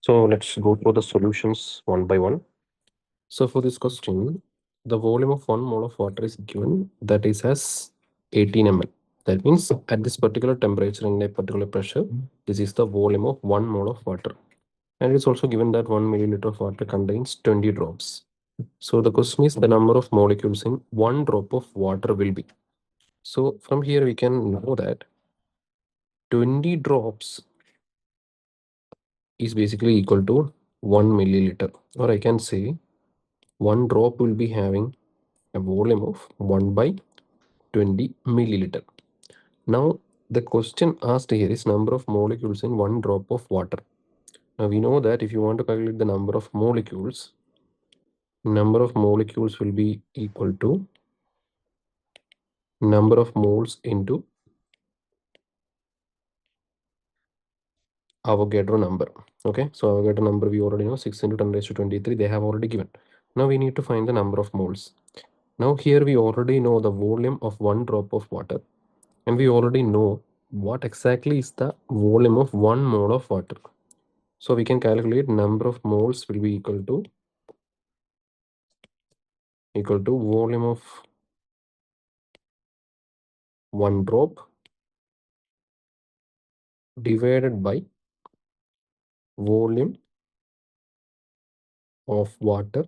So let's go through the solutions one by one. So for this question, the volume of 1 mole of water is given, that is as 18 ml. That means at this particular temperature and a particular pressure, this is the volume of 1 mole of water. And it's also given that 1 milliliter of water contains 20 drops. So the question is the number of molecules in 1 drop of water will be. So from here we can know that 20 drops is basically equal to 1 milliliter, or I can say one drop will be having a volume of 1 by 20 milliliter. Now the question asked here is number of molecules in one drop of water. Now we know that if you want to calculate the number of molecules will be equal to number of moles into Avogadro number. Okay, so Avogadro number we already know, 6 into 10 raised to 23, they have already given. Now we need to find the number of moles. Now here we already know the volume of one drop of water, and we already know what exactly is the volume of 1 mole of water. So we can calculate number of moles will be equal to volume of one drop divided by volume of water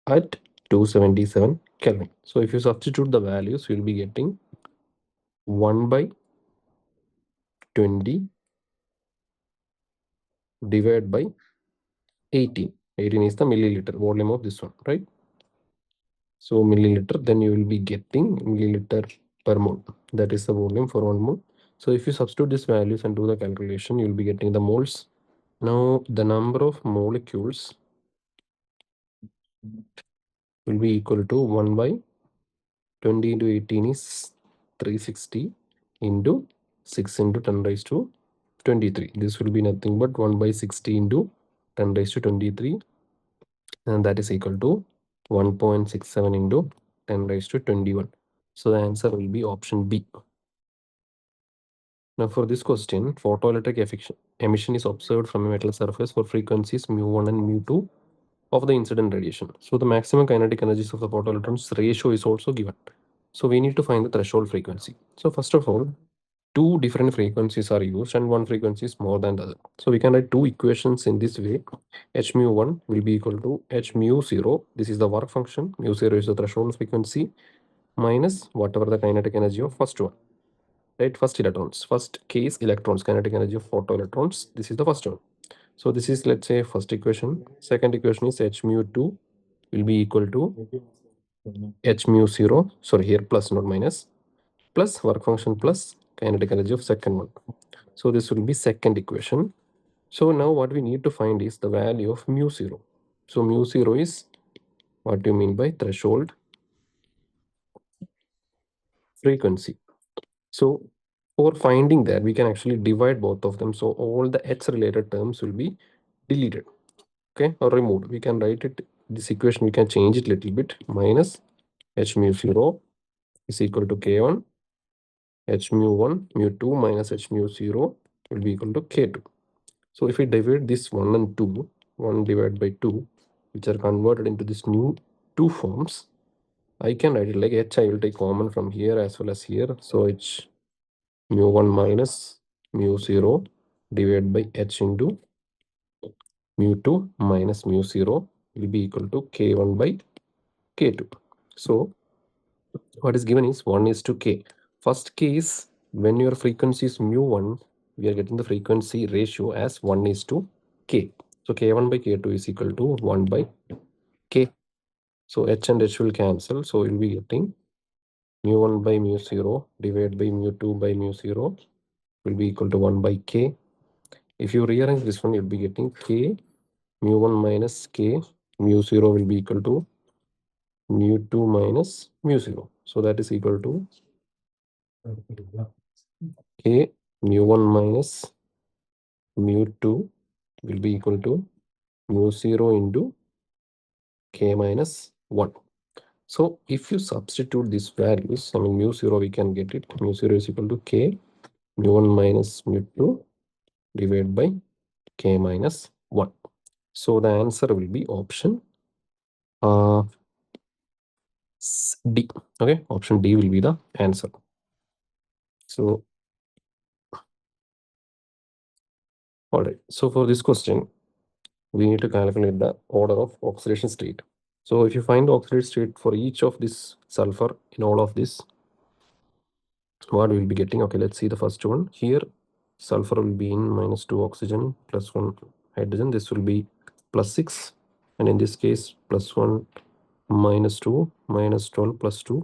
at 277 Kelvin. So if you substitute the values, you'll be getting 1 by 20 divided by 18. 18 is the milliliter volume of this one, right? So milliliter, then you will be getting milliliter per mole. That is the volume for 1 mole. So if you substitute these values and do the calculation, you will be getting the moles. Now the number of molecules will be equal to 1 by 20 into 18 is 360 into 6 into 10 raised to 23. This will be nothing but 1 by 60 into 10 raised to 23, and that is equal to 1.67 into 10 raised to 21. So the answer will be option B. Now for this question, photoelectric emission is observed from a metal surface for frequencies mu1 and mu2 of the incident radiation. So the maximum kinetic energies of the photoelectrons ratio is also given. So we need to find the threshold frequency. So first of all, two different frequencies are used and one frequency is more than the other. So we can write two equations in this way. H mu1 will be equal to H mu0. This is the work function. Mu0 is the threshold frequency minus whatever the kinetic energy of first one. Right, first electrons, first case electrons, kinetic energy of photoelectrons. This is the first one. So this is, let's say, first equation. Second equation is H mu2 will be equal to H mu0, sorry, here plus not minus, plus work function plus kinetic energy of second one. So this will be second equation. So now what we need to find is the value of mu0. So mu0 is, what do you mean by threshold frequency? So for finding that, we can actually divide both of them. So all the H related terms will be deleted, okay, or removed. We can write it, this equation, we can change it a little bit. Minus H mu0 is equal to K1. H mu1, mu2 minus H mu0 will be equal to K2. So if we divide this 1 and 2, 1 divided by 2, which are converted into this new two forms, I can write it like H I will take common from here as well as here. So H mu1 minus mu0 divided by H into mu2 minus mu0 will be equal to K1 by K2. So what is given is 1 is to K. First case, when your frequency is mu1, we are getting the frequency ratio as 1 is to K. So K1 by K2 is equal to 1 by K. So H and H will cancel. So we'll be getting mu1 by mu0 divided by mu2 by mu0 will be equal to 1 by K. If you rearrange this one, you'll be getting K mu1 minus K mu0 will be equal to mu2 minus mu0. So that is equal to K mu1 minus mu2 will be equal to mu0 into K minus 1. So if you substitute these values, I mean mu0, we can get it. Mu0 is equal to K mu1 minus mu2 divided by K minus 1. So the answer will be option uh, D. Okay, option D will be the answer. So, all right. So for this question, we need to calculate the order of oxidation state. So if you find the oxidation state for each of this sulfur in all of this, what we'll be getting? Okay, let's see the first one. Here, sulfur will be in -2 oxygen plus 1 hydrogen. This will be +6. And in this case, +1 -2 -12 plus 2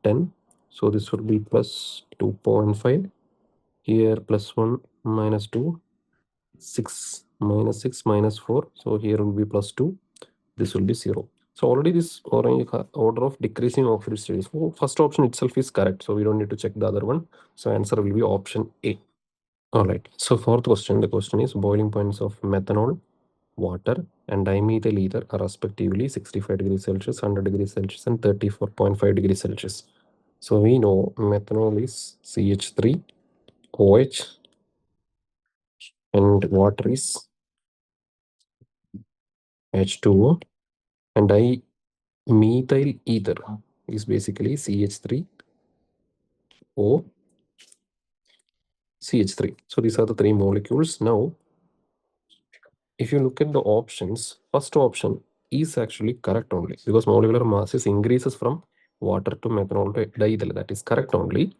10. So this will be plus 2.5. Here +1 -2 6 -6 -4. So here will be +2. This will be 0. So already this order of decreasing oxidation state. So first option itself is correct. So we don't need to check the other one. So answer will be option A. All right. So fourth question, the question is boiling points of methanol, water, and dimethyl ether are respectively 65 degrees Celsius, 100 degrees Celsius, and 34.5 degrees Celsius. So we know methanol is CH3, OH, and water is H2O, and dimethyl ether is basically CH3, O, CH3. So these are the three molecules. Now, if you look at the options, first option is actually correct only because molecular masses increases from water to methanol to diethyl. That is correct only.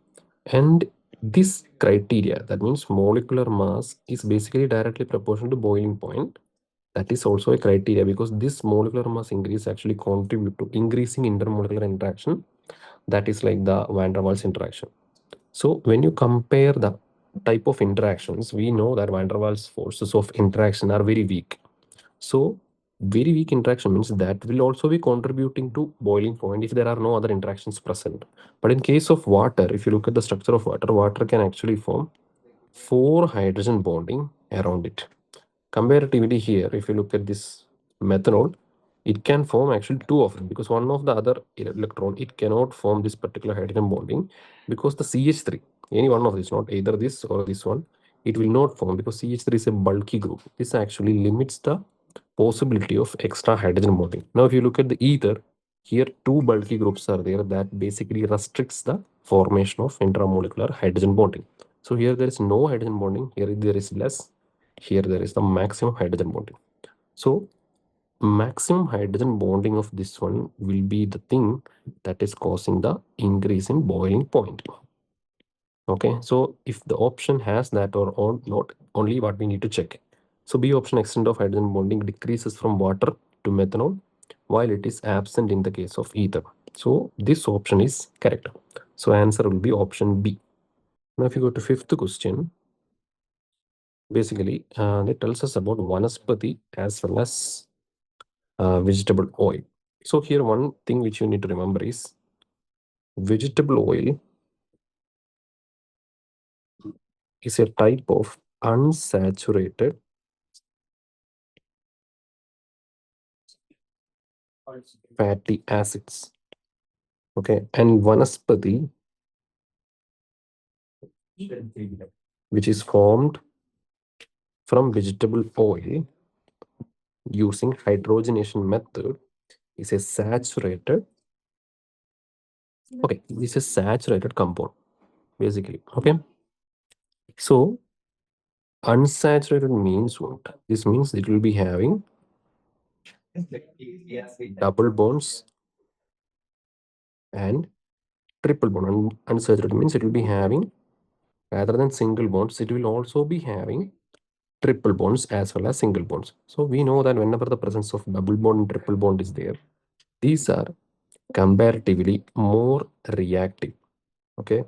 And this criteria, that means molecular mass, is basically directly proportional to boiling point. That is also a criteria because this molecular mass increase actually contribute to increasing intermolecular interaction. That is like the van der Waals interaction. So when you compare the type of interactions, we know that van der Waals forces of interaction are very weak. So very weak interaction means that will also be contributing to boiling point if there are no other interactions present. But in case of water, if you look at the structure of water, water can actually form 4 hydrogen bonding around it. Comparatively here, if you look at this methanol, it can form actually 2 of them because one of the other electron, it cannot form this particular hydrogen bonding because the CH3, any one of these, not either this or this one, it will not form because CH3 is a bulky group. This actually limits the possibility of extra hydrogen bonding. Now, if you look at the ether, here 2 bulky groups are there that basically restricts the formation of intramolecular hydrogen bonding. So here there is no hydrogen bonding, here there is less, here there is the maximum hydrogen bonding. So maximum hydrogen bonding of this one will be the thing that is causing the increase in boiling point. Okay, so if the option has that or not, only what we need to check. So B option, extent of hydrogen bonding decreases from water to methanol while it is absent in the case of ether. So this option is correct. So answer will be option B. Now if you go to fifth question, basically it tells us about vanaspati as well as vegetable oil. So here one thing which you need to remember is vegetable oil is a type of unsaturated fatty acids. Okay, and vanaspati, which is formed from vegetable oil using hydrogenation method, is a saturated. Okay, this is a saturated compound basically. Okay, so unsaturated means what? This means it will be having double bonds and triple bond. Unsaturated means it will be having, rather than single bonds, it will also be having triple bonds as well as single bonds. So we know that whenever the presence of double bond and triple bond is there, these are comparatively more reactive. Okay,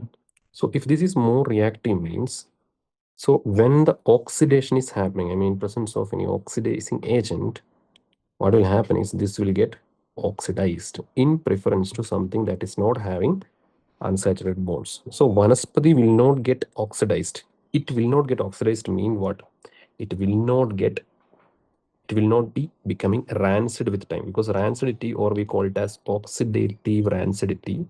so if this is more reactive means, so when the oxidation is happening, I mean presence of any oxidizing agent, what will happen is this will get oxidized in preference to something that is not having unsaturated bonds. So vanaspati will not get oxidized. It will not get oxidized mean what? It will not get, it will not be becoming rancid with time because rancidity, or we call it as oxidative rancidity,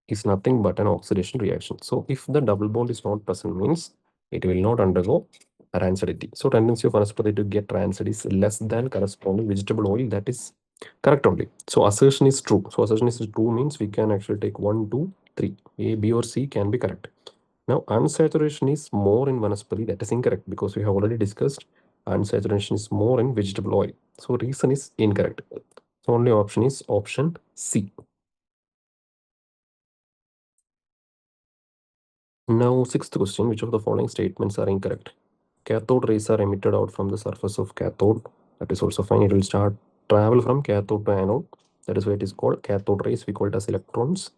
is nothing but an oxidation reaction. So if the double bond is not present means it will not undergo rancidity. So tendency of vanaspati to get rancid is less than corresponding vegetable oil. That is correct only. So assertion is true. So assertion is true means we can actually take 1, 2, 3. A, B or C can be correct. Now unsaturation is more in vanaspati. That is incorrect because we have already discussed unsaturation is more in vegetable oil. So reason is incorrect. So only option is option C. Now, sixth question, which of the following statements are incorrect? Cathode rays are emitted out from the surface of cathode. That is also fine. It will start travel from cathode to anode. That is why it is called cathode rays. We call it as electrons.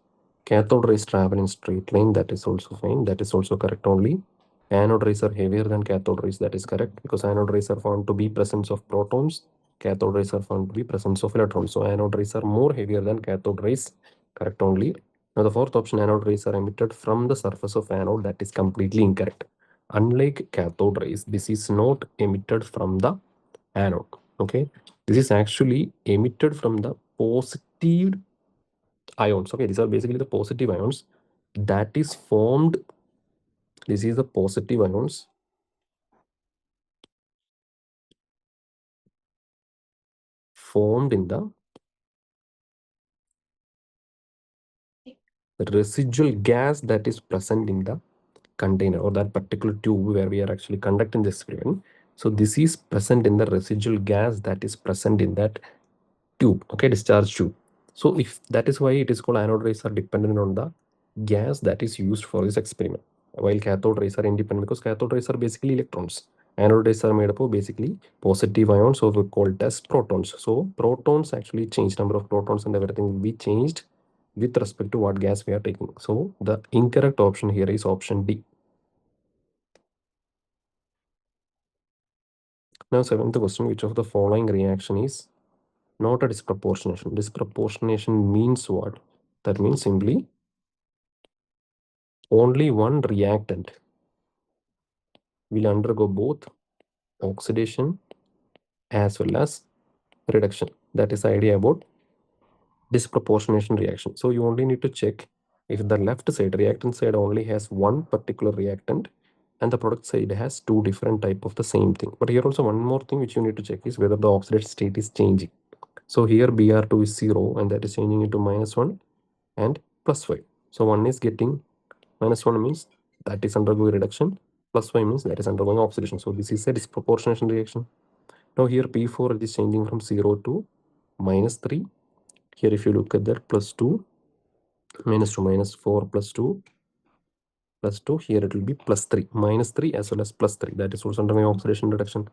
Cathode rays travel in straight line. That is also fine. That is also correct only. Anode rays are heavier than cathode rays. That is correct because anode rays are found to be presence of protons. Cathode rays are found to be presence of electrons. So anode rays are more heavier than cathode rays. Correct only. Now the fourth option, anode rays are emitted from the surface of anode. That is completely incorrect. Unlike cathode rays, this is not emitted from the anode. Okay, this is actually emitted from the positive ions. Okay, these are basically the positive ions that is formed. This is the positive ions formed in the residual gas that is present in the container or that particular tube where we are actually conducting this experiment. So this is present in the residual gas that is present in that tube, okay, discharge tube. So if that is why it is called anode rays are dependent on the gas that is used for this experiment, while cathode rays are independent because cathode rays are basically electrons. Anode rays are made up of basically positive ions, so we call it as protons. So protons actually change, number of protons and everything will be changed with respect to what gas we are taking. So the incorrect option here is option D. Now seventh question, which of the following reaction is not a disproportionation? Disproportionation means what? That means simply only one reactant will undergo both oxidation as well as reduction. That is the idea about disproportionation reaction. So you only need to check if the left side, reactant side, only has one particular reactant and the product side has two different type of the same thing. But here also one more thing which you need to check is whether the oxidation state is changing. So here Br2 is 0 and that is changing into -1 and +5. So one is getting -1 means that is undergoing reduction, +5 means that is undergoing oxidation. So this is a disproportionation reaction. Now here P4 is changing from 0 to -3. Here if you look at that, +2, -2, -4, +2, +2. Here it will be +3, -3 as well as +3. That is also undergoing oxidation reduction.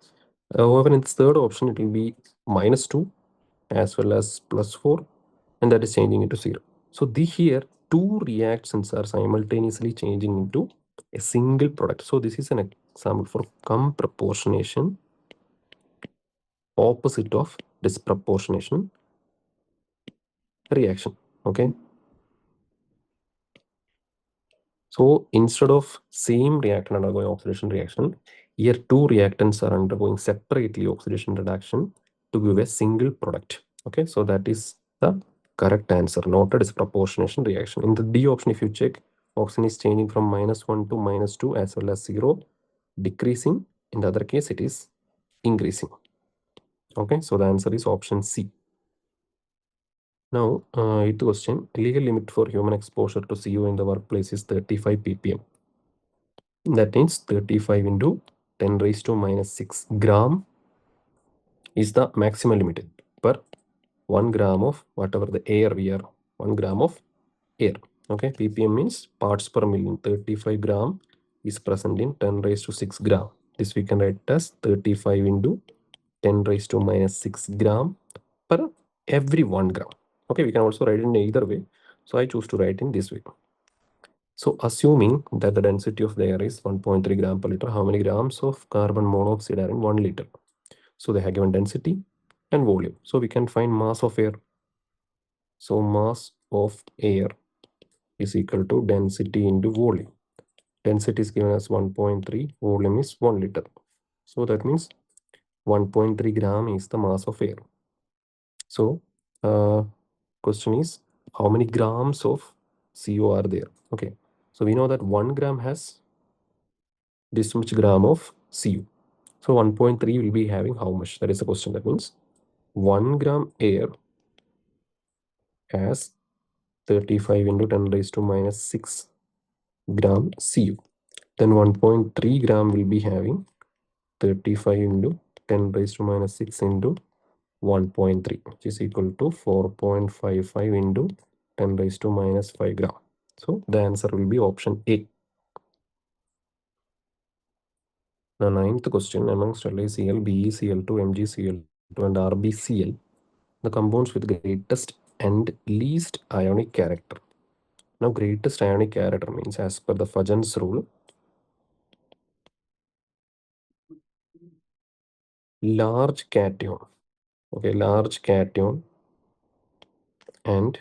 However, in the third option, it will be -2 as well as +4, and that is changing into 0. So here two reactions are simultaneously changing into a single product. So this is an example for comproportionation, opposite of disproportionation reaction. Okay. So instead of same reactant undergoing oxidation reaction, here two reactants are undergoing separately oxidation reduction to give a single product. Okay, so that is the correct answer, not a disproportionation reaction. In the D option, if you check, oxygen is changing from -1 to -2 as well as 0, decreasing. In the other case, it is increasing. Okay, so the answer is option C. Now, eighth question, legal limit for human exposure to CO in the workplace is 35 ppm. That means 35 into 10 raised to -6 gram is the maximum limit per 1 gram of whatever the air we are, 1 gram of air. Okay, ppm means parts per million. 35 gram is present in 10 raised to 6 gram. This we can write as 35 into 10 raised to -6 gram per every 1 gram. Okay, we can also write it in either way. So I choose to write in this way. So assuming that the density of the air is 1.3 gram per liter, how many grams of carbon monoxide are in 1 liter? So they have given density and volume. So we can find mass of air. So mass of air is equal to density into volume. Density is given as 1.3, volume is 1 liter. So that means 1.3 gram is the mass of air. So question is how many grams of CO are there? Okay, so we know that 1 gram has this much gram of Cu. So 1.3 will be having how much? That is the question. That means 1 gram air has 35 into 10 raised to minus 6 gram Cu. Then 1.3 gram will be having 35 into 10 raised to minus 6 into 1.3, which is equal to 4.55 into 10 raised to minus 5 gram. So the answer will be option A. Now, ninth question, amongst LaCl, BeCl2, MgCl2, and RbCl, the compounds with greatest and least ionic character. Now, greatest ionic character means, as per the Fajans rule, large cation. Okay, large cation and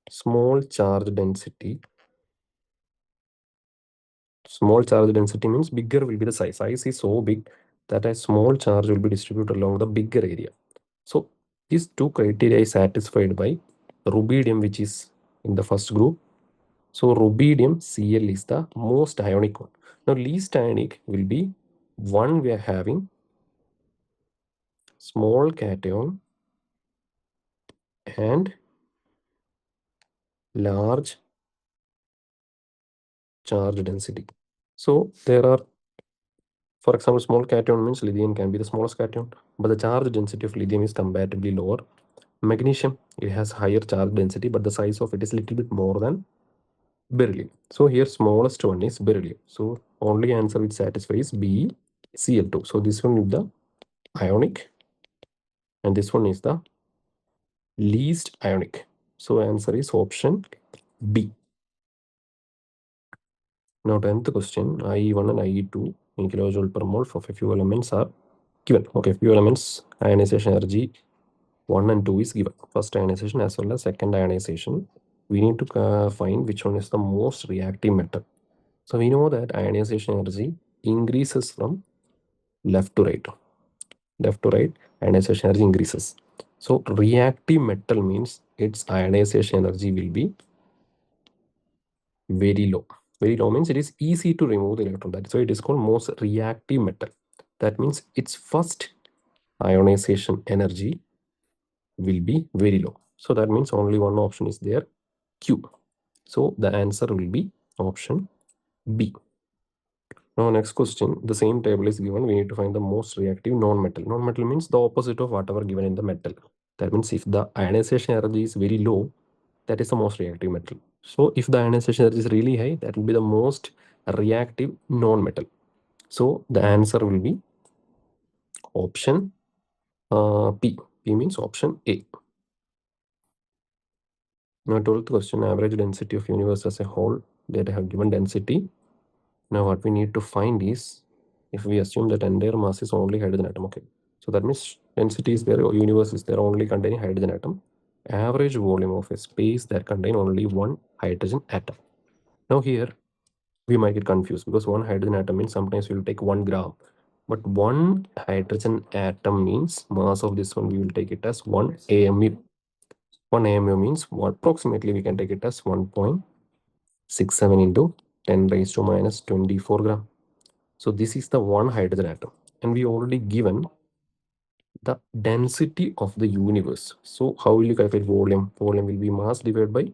small charge density. Small charge density means bigger will be the size. Size is so big that a small charge will be distributed along the bigger area. So these two criteria is satisfied by rubidium, which is in the first group. So rubidium Cl is the most ionic one. Now least ionic will be one we are having small cation and large charge density. So there are, for example, small cation means lithium can be the smallest cation, but the charge density of lithium is comparatively lower. Magnesium, it has higher charge density, but the size of it is little bit more than beryllium. So here smallest one is beryllium. So only answer which satisfies B, Cl2. So this one is the ionic and this one is the least ionic. So answer is option B. Now 10th question, IE1 and IE2 in kilojoule per mole for few elements are given. Okay, few elements ionization energy 1 and 2 is given. First ionization as well as second ionization. We need to find which one is the most reactive metal. So we know that ionization energy increases from left to right. Left to right, ionization energy increases. So reactive metal means its ionization energy will be very low. Very low means it is easy to remove the electron. That's why it is called most reactive metal. That means its first ionization energy will be very low. So that means only one option is there, Q. So the answer will be option B. Now next question, the same table is given. We need to find the most reactive non-metal. Non-metal means the opposite of whatever given in the metal. That means if the ionization energy is very low, that is the most reactive metal. So if the ionization energy is really high, that will be the most reactive non-metal. So the answer will be option P. P means option A. Now 12th question, average density of universe as a whole. That I have given density. Now what we need to find is, if we assume that entire mass is only hydrogen atom, okay. So that means density is there, or universe is there only containing hydrogen atom. Average volume of a space that contain only one hydrogen atom. Now here we might get confused because one hydrogen atom means sometimes we will take 1 gram. But one hydrogen atom means mass of this one we will take it as 1 AMU. 1 AMU means approximately we can take it as 1.67 into 10 raised to minus 24 gram. So this is the one hydrogen atom, and we already given the density of the universe. So how will you calculate volume? Volume will be mass divided by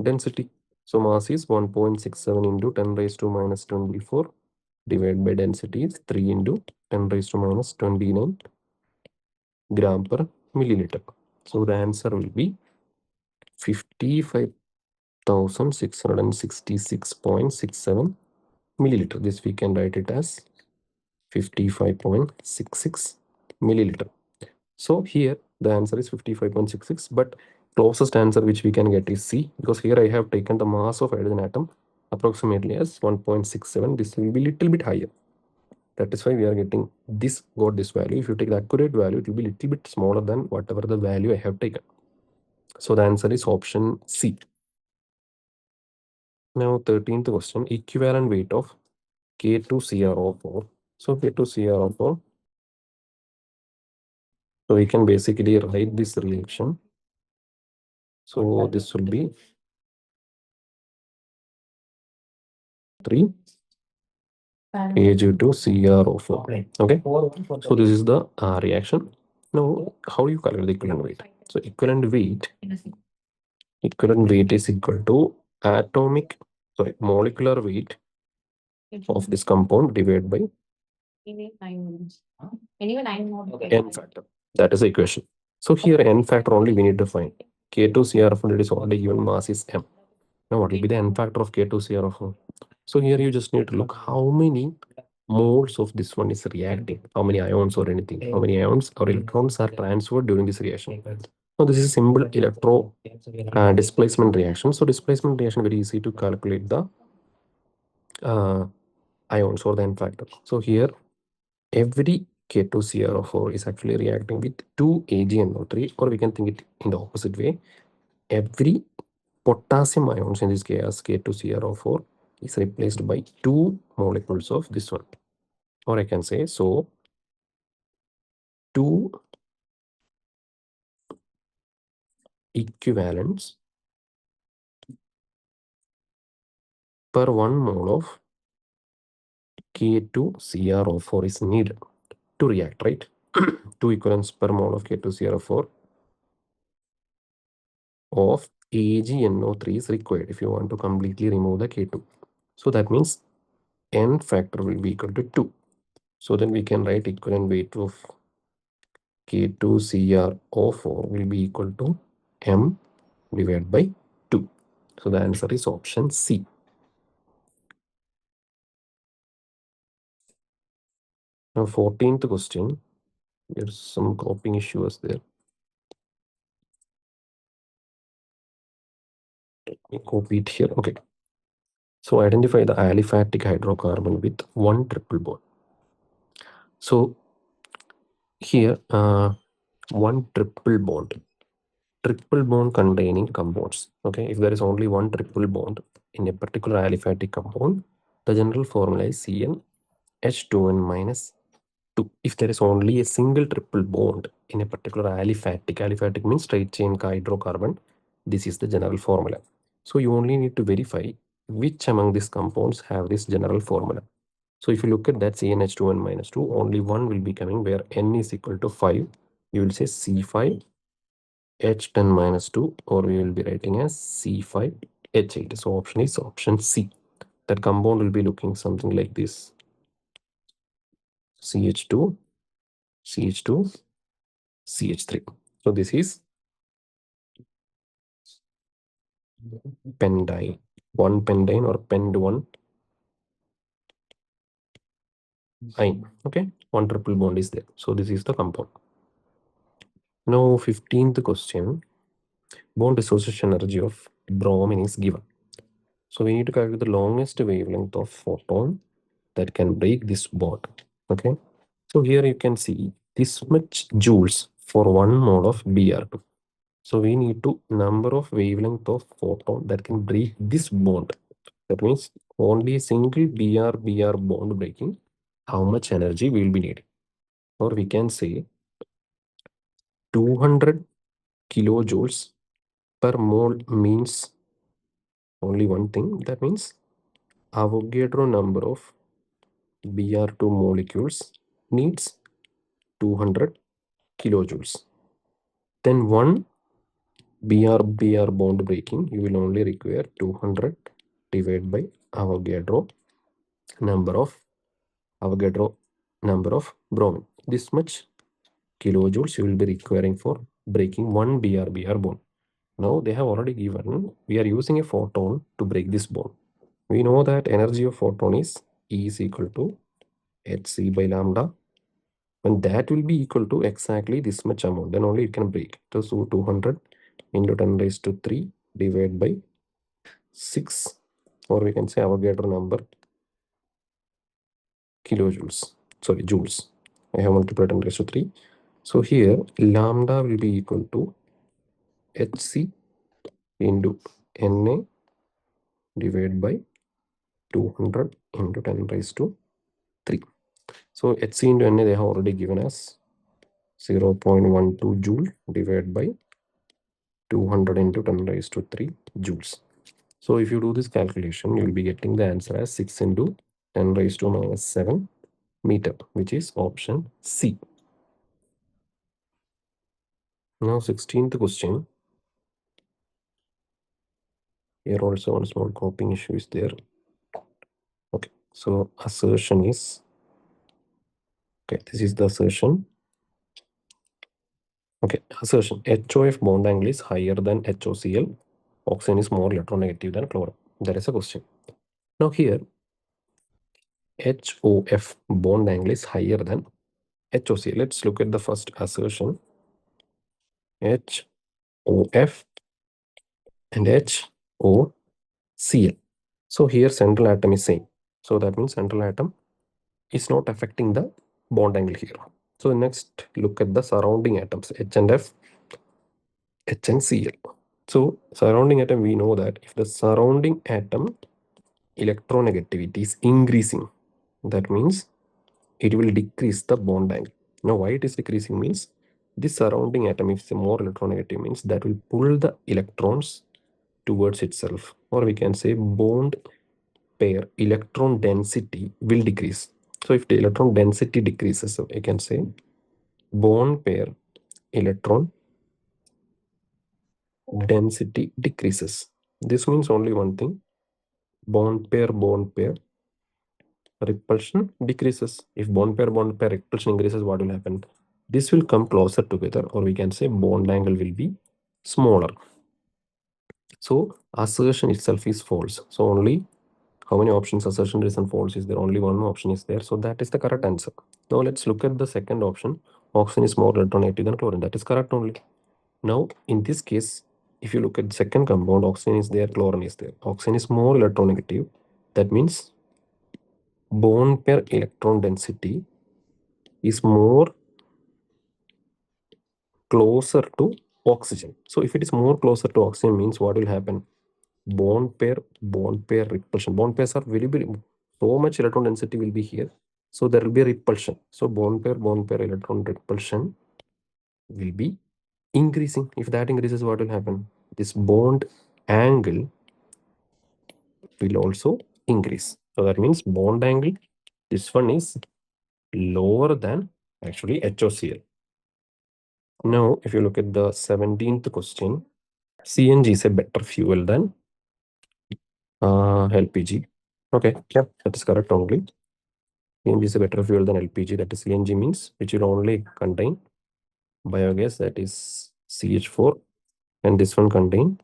density. So mass is 1.67 into 10 raised to minus 24 divided by density is 3 into 10 raised to minus 29 gram per milliliter. So the answer will be 55,666.67 milliliter. This we can write it as 55.66 milliliter. So here the answer is 55.66, but closest answer which we can get is C, because here I have taken the mass of hydrogen atom approximately as 1.67. This will be little bit higher. That is why we are getting this, got this value. If you take the accurate value, it will be little bit smaller than whatever the value I have taken. So the answer is option C. Now 13th question, equivalent weight of K2CrO4. So K2CrO4. So we can basically write this reaction. So this will be 3 Ag2CrO4. Okay, so this is the reaction. Now, how do you calculate the equivalent weight? So equivalent weight is equal to molecular weight of this compound divided by n factor. That is the equation. So here n factor only we need to find. K2CrO4 is already given, mass is m. Now what will be the n factor of K2CrO4? So here you just need to look how many moles of this one is reacting, how many ions or anything, how many ions or electrons are transferred during this reaction. Now this is a simple electro displacement reaction. So displacement reaction very easy to calculate the ions or the n factor. So here every K2CrO4 is actually reacting with 2 AgNO3, or we can think it in the opposite way. Every potassium ions, in this case K2CrO4, is replaced by 2 molecules of this one. Or I can say, so 2 equivalents per 1 mole of K2CrO4 is needed to react, right? 2 equivalents per mole of K2CrO4 of AgNO3 is required if you want to completely remove the K2. So that means n factor will be equal to 2. So then we can write equivalent weight of K2CrO4 will be equal to m divided by 2. So the answer is option C. Now 14th question, there's some copying issues there. Let me copy it here. Okay. So identify the aliphatic hydrocarbon with 1 triple bond. So here 1 triple bond containing compounds. Okay, if there is only 1 triple bond in a particular aliphatic compound, the general formula is CnH2n minus 2. If there is only a single triple bond in a particular aliphatic means straight chain hydrocarbon, this is the general formula. So you only need to verify which among these compounds have this general formula. So if you look at that CnH2n minus 2, only one will be coming where n is equal to 5. You will say C5 H10 minus 2, or we will be writing as C5 H8. So option is option C. That compound will be looking something like this. CH2, CH2, CH3. So this is pendyne. One pendyne or pend one ine. Okay, one triple bond is there. So this is the compound. Now 15th question. Bond dissociation energy of bromine is given. So we need to calculate the longest wavelength of photon that can break this bond. Okay. So here you can see this much joules for 1 mole of Br2. So we need to number of wavelength of photon that can break this bond. That means only a single Br bond breaking, how much energy we will be needing. Or we can say 200 kilojoules per mole means only one thing. That means Avogadro number of Br2 molecules needs 200 kilojoules. Then one Br bond breaking, you will only require 200 divided by Avogadro number of bromine. This much kilojoules you will be requiring for breaking one Br bond. Now they have already given, we are using a photon to break this bond. We know that energy of photon is E is equal to hc by lambda, and that will be equal to exactly this much amount. Then only it can break. So 200 into 10 raised to 3 divided by 6, or we can say Avogadro number kilojoules. Sorry, joules. I have multiplied 10 raised to 3. So here lambda will be equal to hc into Na divided by 200 into 10 raised to 3. So hc into Na they have already given us 0.12 joule divided by 200 into 10 raised to 3 joules. So if you do this calculation, you will be getting the answer as 6 into 10 raised to minus 7 meter, which is option C. Now 16th question. Here also one small copying issue is there. Okay, so assertion is, okay, this is the assertion. Okay, assertion. HOF bond angle is higher than HOCl. Oxygen is more electronegative than chlorine. That is a question. Now here, HOF bond angle is higher than HOCl. Let's look at the first assertion. HOF and HOCl. So here central atom is same. So that means central atom is not affecting the bond angle here. So next look at the surrounding atoms, H and F, H and Cl. So surrounding atom, we know that if the surrounding atom electronegativity is increasing, that means it will decrease the bond angle. Now why it is decreasing means this surrounding atom, if it's more electronegative, means that will pull the electrons towards itself, or we can say bond pair electron density will decrease. So if the electron density decreases, so I can say bond pair electron density decreases. This means only one thing, bond pair repulsion decreases. If bond pair repulsion increases, what will happen? This will come closer together, or we can say bond angle will be smaller. So assertion itself is false. So only how many options assertion, reason, false is there? Only one option is there. So that is the correct answer. Now let's look at the second option. Oxygen is more electronegative than chlorine. That is correct only. Now in this case, if you look at second compound, oxygen is there, chlorine is there. Oxygen is more electronegative. That means bond pair electron density is more closer to oxygen. So if it is more closer to oxygen means what will happen? Bond pair repulsion. Bond pairs are very so much electron density will be here. So there will be a repulsion. So bond pair electron repulsion will be increasing. If that increases, what will happen? This bond angle will also increase. So that means bond angle, this one is lower than actually HOCl. Now, if you look at the 17th question, CNG is a better fuel than LPG. Okay, yeah, that is correct only. CNG is a better fuel than LPG. That is CNG means which will only contain biogas, that is CH4, and this one contain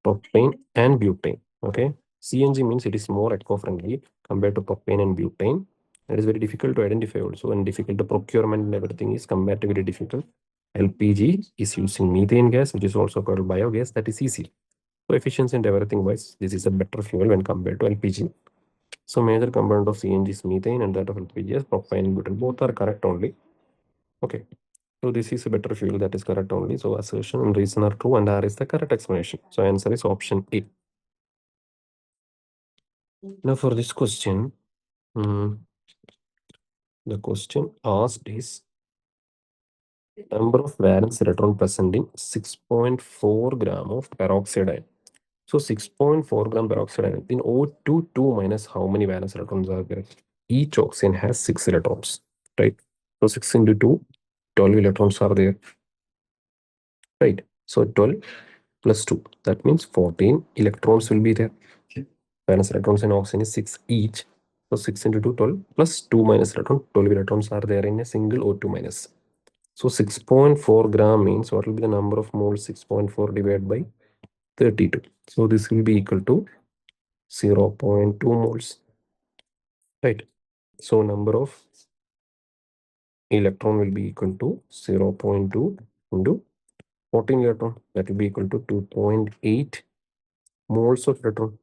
propane and butane. Okay, CNG means it is more eco-friendly compared to propane and butane. It is very difficult to identify also, and difficult to procurement and everything is comparatively difficult. LPG is using methane gas, which is also called biogas. That is easy. So efficiency and everything wise, this is a better fuel when compared to LPG. So major component of CNG is methane, and that of LPG is propane and butane. Both are correct only. Okay. So this is a better fuel, that is correct only. So assertion and reason are true, and R is the correct explanation. So answer is option A. Now for this question, the question asked is number of valence electron present in 6.4 gram of peroxide ion. So 6.4 gram peroxide ion in O2 2 minus how many valence electrons are there? Each oxygen has 6 electrons, right? So 6 into 2, 12 electrons are there, right? So 12 plus 2, that means 14 electrons will be there. Valence electrons in oxygen is 6 each. So 6 into 2, 12 plus 2 minus electron, 12 electrons are there in a single O2 minus. So 6.4 gram means what will be the number of moles? 6.4 divided by 32. So this will be equal to 0.2 moles, right? So number of electron will be equal to 0.2 into 14 electron. That will be equal to 2.8 moles of electron.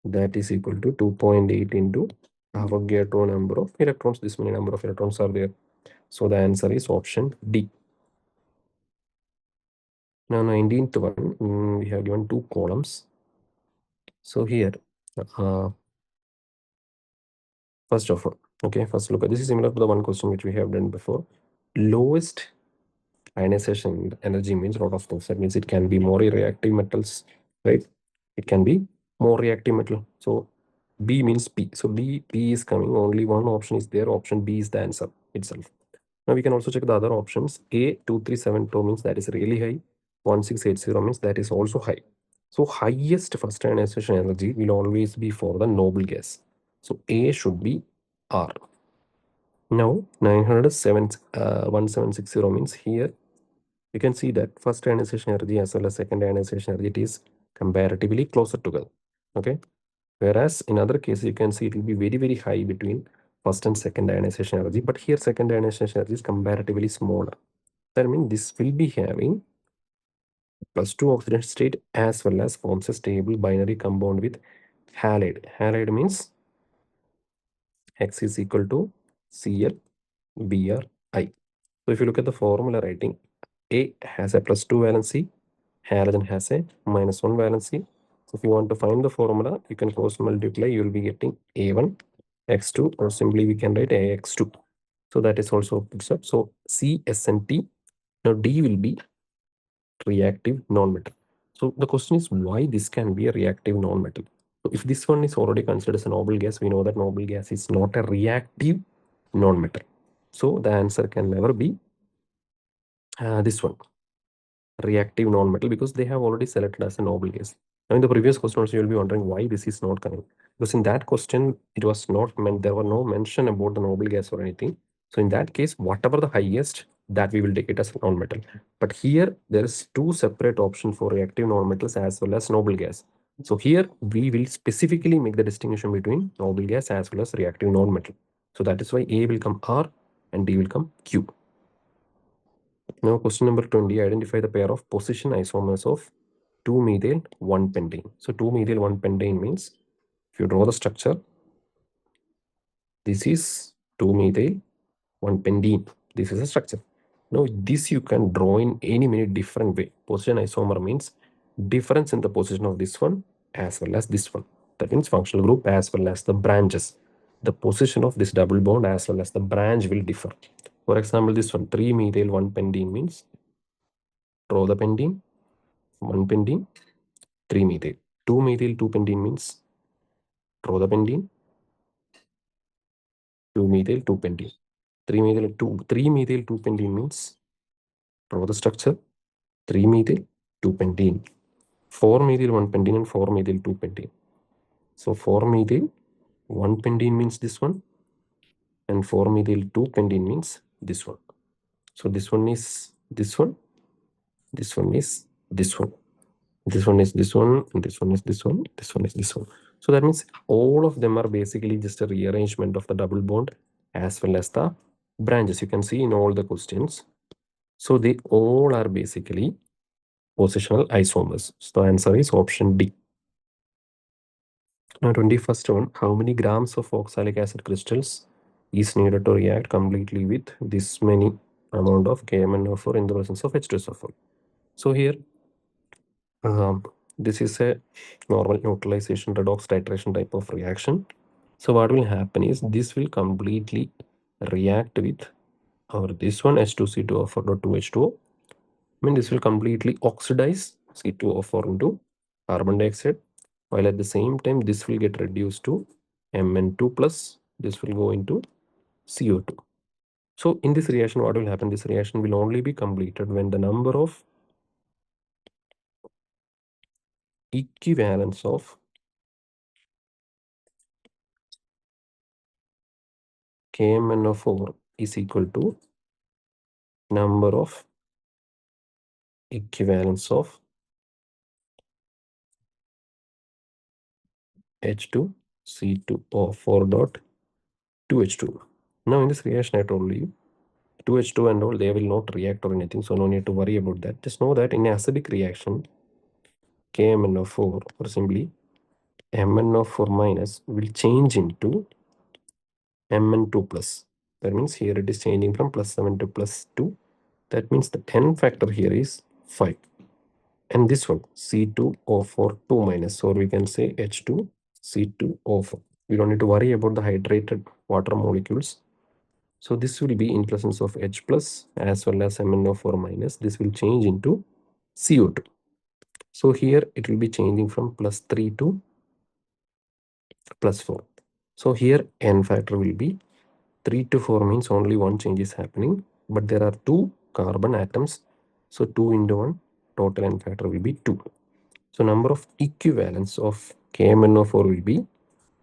That is equal to 2.8 into Avogadro number of electrons. This many number of electrons are there. So the answer is option D. Now 19th one, we have given two columns. So here, first of all, okay, first look at this is similar to the one question which we have done before. Lowest ionization energy means a lot of things. That means it can be more reactive metals, right? It can be more reactive metal. So B means P. So B is coming. Only one option is there. Option B is the answer itself. Now we can also check the other options. A 2372 means that is really high. 1680 means that is also high. So highest first ionization energy will always be for the noble gas. So A should be R. Now 1760 means here you can see that first ionization energy as well as second ionization energy, it is comparatively closer together. Okay. Whereas in other cases, you can see it will be very, very high between first and second ionization energy. But here, second ionization energy is comparatively smaller. That means this will be having +2 oxidation state as well as forms a stable binary compound with halide. Halide means X is equal to Cl Br I. So if you look at the formula writing, A has a +2 valency, halogen has a -1 valency. So if you want to find the formula, you can cross multiply, you will be getting A1 X2, or simply we can write AX2. So that is also put up. So CSNT. Now D will be reactive non-metal. So the question is why this can be a reactive non-metal. So if this one is already considered as a noble gas, we know that noble gas is not a reactive non-metal. So the answer can never be this one, reactive non-metal, because they have already selected as a noble gas. Now in the previous question also you will be wondering why this is not coming, because in that question it was not meant, there were no mention about the noble gas or anything. So in that case, whatever the highest, that we will take it as a non-metal. But here there is two separate options for reactive non-metals as well as noble gas. So here we will specifically make the distinction between noble gas as well as reactive non-metal. So that is why A will come R and D will come Q. Now question number 20, identify the pair of position isomers of 2-methyl 1-pentane. So 2-methyl 1-pentane means if you draw the structure, this is 2-methyl 1-pentene. This is a structure. Now this you can draw in any many different way. Position isomer means difference in the position of this one as well as this one. That means functional group as well as the branches. The position of this double bond as well as the branch will differ. For example, this one 3-methyl 1-pentene means draw the pentene, 1-pentene, 3-methyl. 2-methyl 2-pentene means draw the pentene, 2-methyl 2-pentene. 3-methyl 2-pentene means draw the structure, 3-methyl 2-pentene. 4-methyl 1-pentene and 4-methyl 2-pentene. So 4-methyl 1-pentene means this one, and 4-methyl 2-pentene means this one. So this one is this one, this one is this one. This one is this one, and this one is this one, this one is this one. So that means all of them are basically just a rearrangement of the double bond as well as the branches. You can see in all the questions. So they all are basically positional isomers. So the answer is option D. Now 21st one, how many grams of oxalic acid crystals is needed to react completely with this many amount of KMnO4 in the presence of H2SO4? So here this is a normal neutralization redox titration type of reaction. So what will happen is this will completely react with our this one H2C2O4.2H2O. I mean this will completely oxidize C2O4 into carbon dioxide, while at the same time this will get reduced to Mn2 plus, this will go into CO2. So in this reaction, what will happen? This reaction will only be completed when the number of equivalents of KMnO4 is equal to number of equivalents of H2C2O4.2H2. Now in this reaction I told you 2H2 and all, they will not react or anything, so no need to worry about that. Just know that in acidic reaction KMnO4 or simply MnO4 minus will change into Mn2 plus. That means here it is changing from +7 to +2. That means the N factor here is 5. And this one C2O4 2 minus, or we can say H2C2O4. We don't need to worry about the hydrated water molecules. So this will be in presence of H plus as well as MnO4 minus. This will change into CO2. So here it will be changing from +3 to plus 4. So here n factor will be 3 to 4 means only one change is happening, but there are two carbon atoms. So 2 into 1, total n factor will be 2. So number of equivalents of KMnO4 will be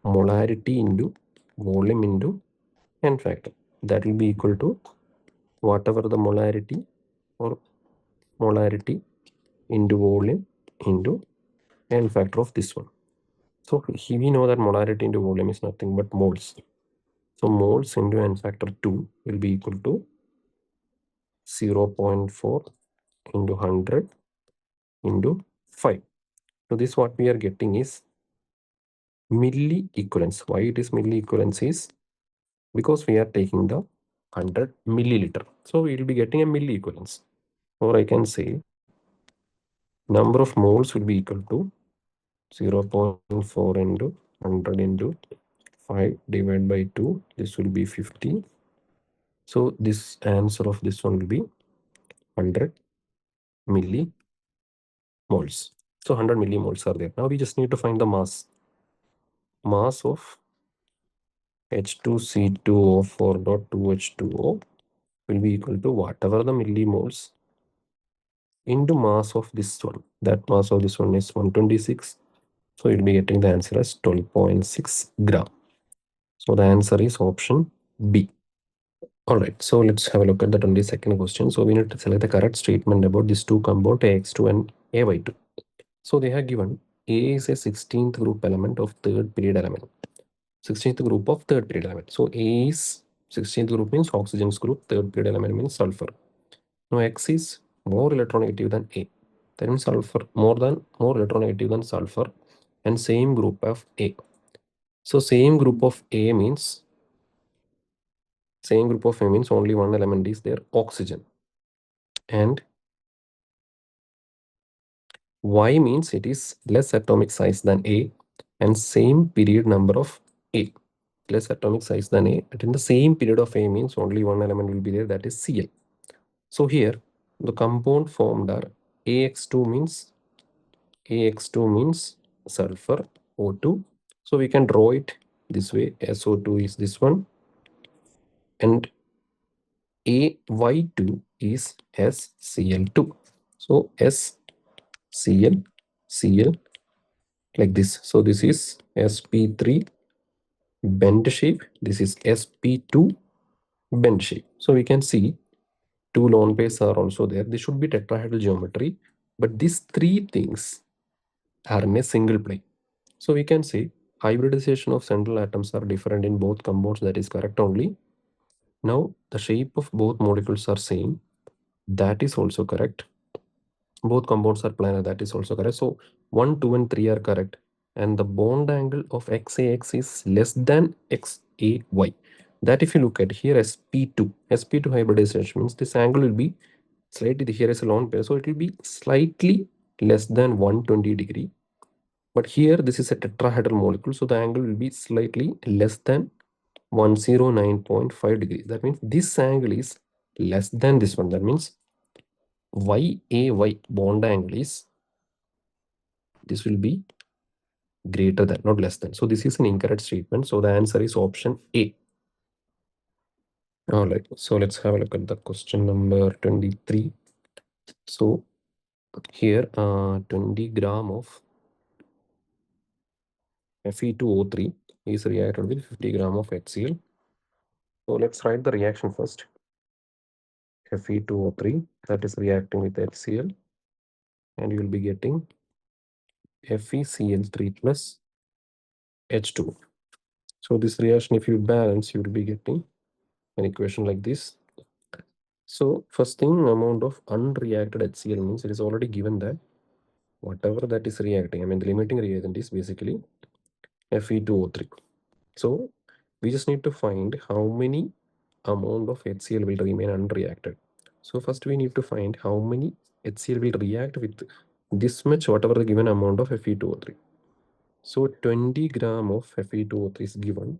molarity into volume into n factor. That will be equal to whatever the molarity or molarity into volume into n factor of this one. So we know that molarity into volume is nothing but moles. So moles into n factor 2 will be equal to 0.4 into 100 into 5. So this what we are getting is milli equivalence. Why it is milli equivalence is because we are taking the 100 milliliter. So we will be getting a milli equivalence. Or I can say number of moles will be equal to 0.4 into 100 into 5 divided by 2. This will be 50. So this answer of this one will be 100 millimoles. So 100 millimoles are there. Now we just need to find the mass. Mass of H2C2O4.2H2O will be equal to whatever the millimoles into mass of this one. That mass of this one is 126. So you'll be getting the answer as 12.6 gram. So the answer is option B. All right, so let's have a look at the 22nd question. So we need to select the correct statement about these two compound AX2 and AY2. So they have given A is a 16th group element of third period element. 16th group of third period element. So A is 16th group means oxygen's group, third period element means sulfur. Now X is more electronegative than A. That means sulfur more electronegative than sulfur and same group of A. So same group of A means only one element is there, oxygen. And Y means it is less atomic size than A and same period number of A. Less atomic size than A, but in the same period of A means only one element will be there, that is Cl. So here the compound formed are AX2 means sulfur O2. So we can draw it this way. SO2 is this one and AY2 is SCl2. So SCl, Cl like this. So this is sp3 bend shape. This is sp2 bend shape. So we can see two lone pairs are also there. This should be tetrahedral geometry, but these three things are in a single plane. So we can say hybridization of central atoms are different in both compounds. That is correct only. Now the shape of both molecules are same. That is also correct. Both compounds are planar. That is also correct. So 1, 2, and 3 are correct. And the bond angle of XAX is less than XAY. That if you look at here sp2 hybridization means this angle will be slightly, here is a lone pair, so it will be slightly less than 120 degree. But here this is a tetrahedral molecule, so the angle will be slightly less than 109.5 degrees. That means this angle is less than this one. That means YAY bond angle is, this will be greater than, not less than. So this is an incorrect statement. So the answer is option A. All right, so let's have a look at the question number 23. So here 20 gram of Fe2O3 is reacted with 50 gram of HCl. So let's write the reaction first. Fe2O3 that is reacting with HCl and you will be getting FeCl3 plus H2. So this reaction, if you balance, you will be getting an equation like this. So first thing, amount of unreacted HCl means it is already given that whatever that is reacting, I mean the limiting reagent is basically Fe2O3. So we just need to find how many amount of HCl will remain unreacted. So first we need to find how many HCl will react with this much, whatever the given amount of Fe2O3. So 20 gram of Fe2O3 is given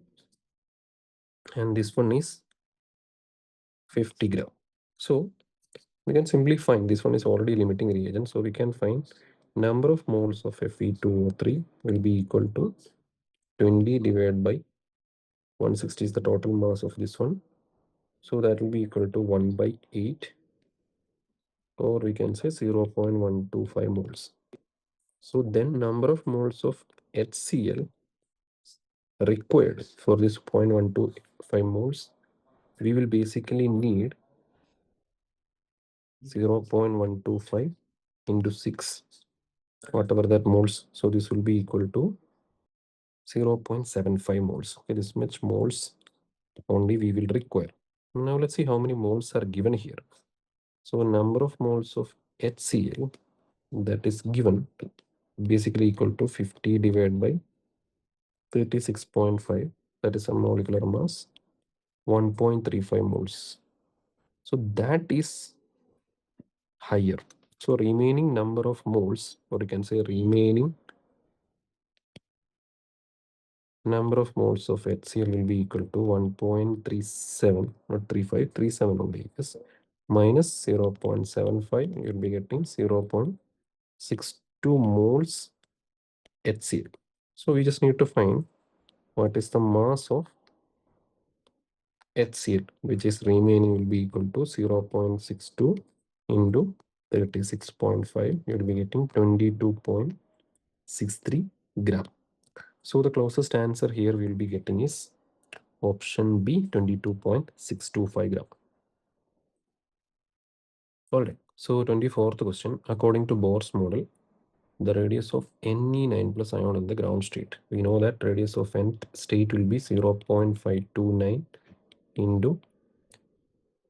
and this one is 50 gram. So we can simply find, this one is already limiting reagent, so we can find number of moles of Fe2O3 will be equal to 20 divided by 160 is the total mass of this one. So that will be equal to 1 by 8, or we can say 0.125 moles. So then number of moles of HCl required for this 0.125 moles, we will basically need 0.125 into 6, whatever that moles. So this will be equal to 0.75 moles. Okay, this much moles only we will require. Now let's see how many moles are given here. So number of moles of HCl that is given basically equal to 50 divided by 36.5, that is a molecular mass, 1.35 moles. So that is higher. So remaining number of moles, or you can say remaining number of moles of HCl will be equal to 1.37, not 35, 37 only, yes, minus 0.75, you'll be getting 0.62 moles HCl. So we just need to find what is the mass of HCl, which is remaining will be equal to 0.62 into 36.5. You'll be getting 22.63 gram. So the closest answer here we'll be getting is option B, 22.625 gram. Alright, so 24th question. According to Bohr's model, the radius of any 9 plus ion in the ground state. We know that radius of nth state will be 0.529 into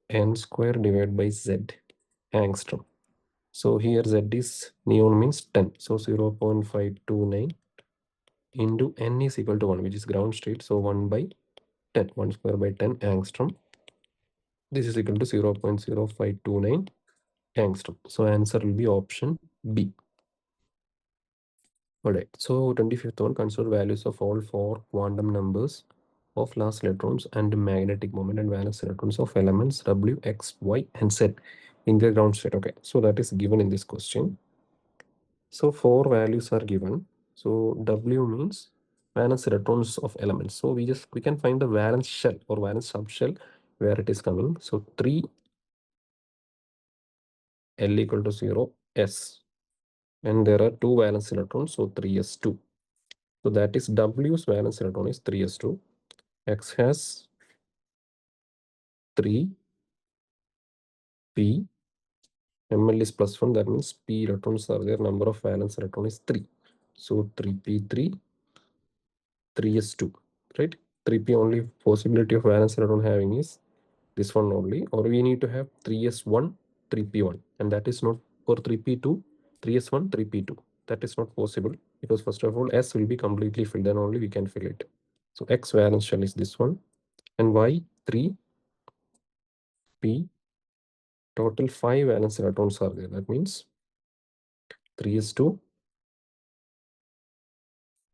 n square divided by z angstrom. So here z is neon means 10. So 0.529 into n is equal to 1, which is ground state. So 1 by 10, 1 square by 10 angstrom. This is equal to 0.0529 angstrom. So answer will be option B. Alright, so 25th one, consider values of all four quantum numbers of last electrons and magnetic moment and valence electrons of elements W, X, Y, and Z in their ground state. Okay, so that is given in this question. So four values are given. So W means valence electrons of elements. So we can find the valence shell or valence subshell where it is coming. So 3 L equal to 0 S, and there are two valence electrons, so 3s2. So that is W's valence electron is 3s2. X has 3 P. Ml is plus 1, that means P electrons are there. Number of valence electron is 3. So 3p3, 3s2, right? 3p only possibility of valence electron having is this one only, or we need to have 3s1, 3p1, and that is not for 3p2, 3s1, 3p2. That is not possible because first of all S will be completely filled, then only we can fill it. So X valence shell is this one, and Y 3p, total 5 valence electrons are there. That means 3s2,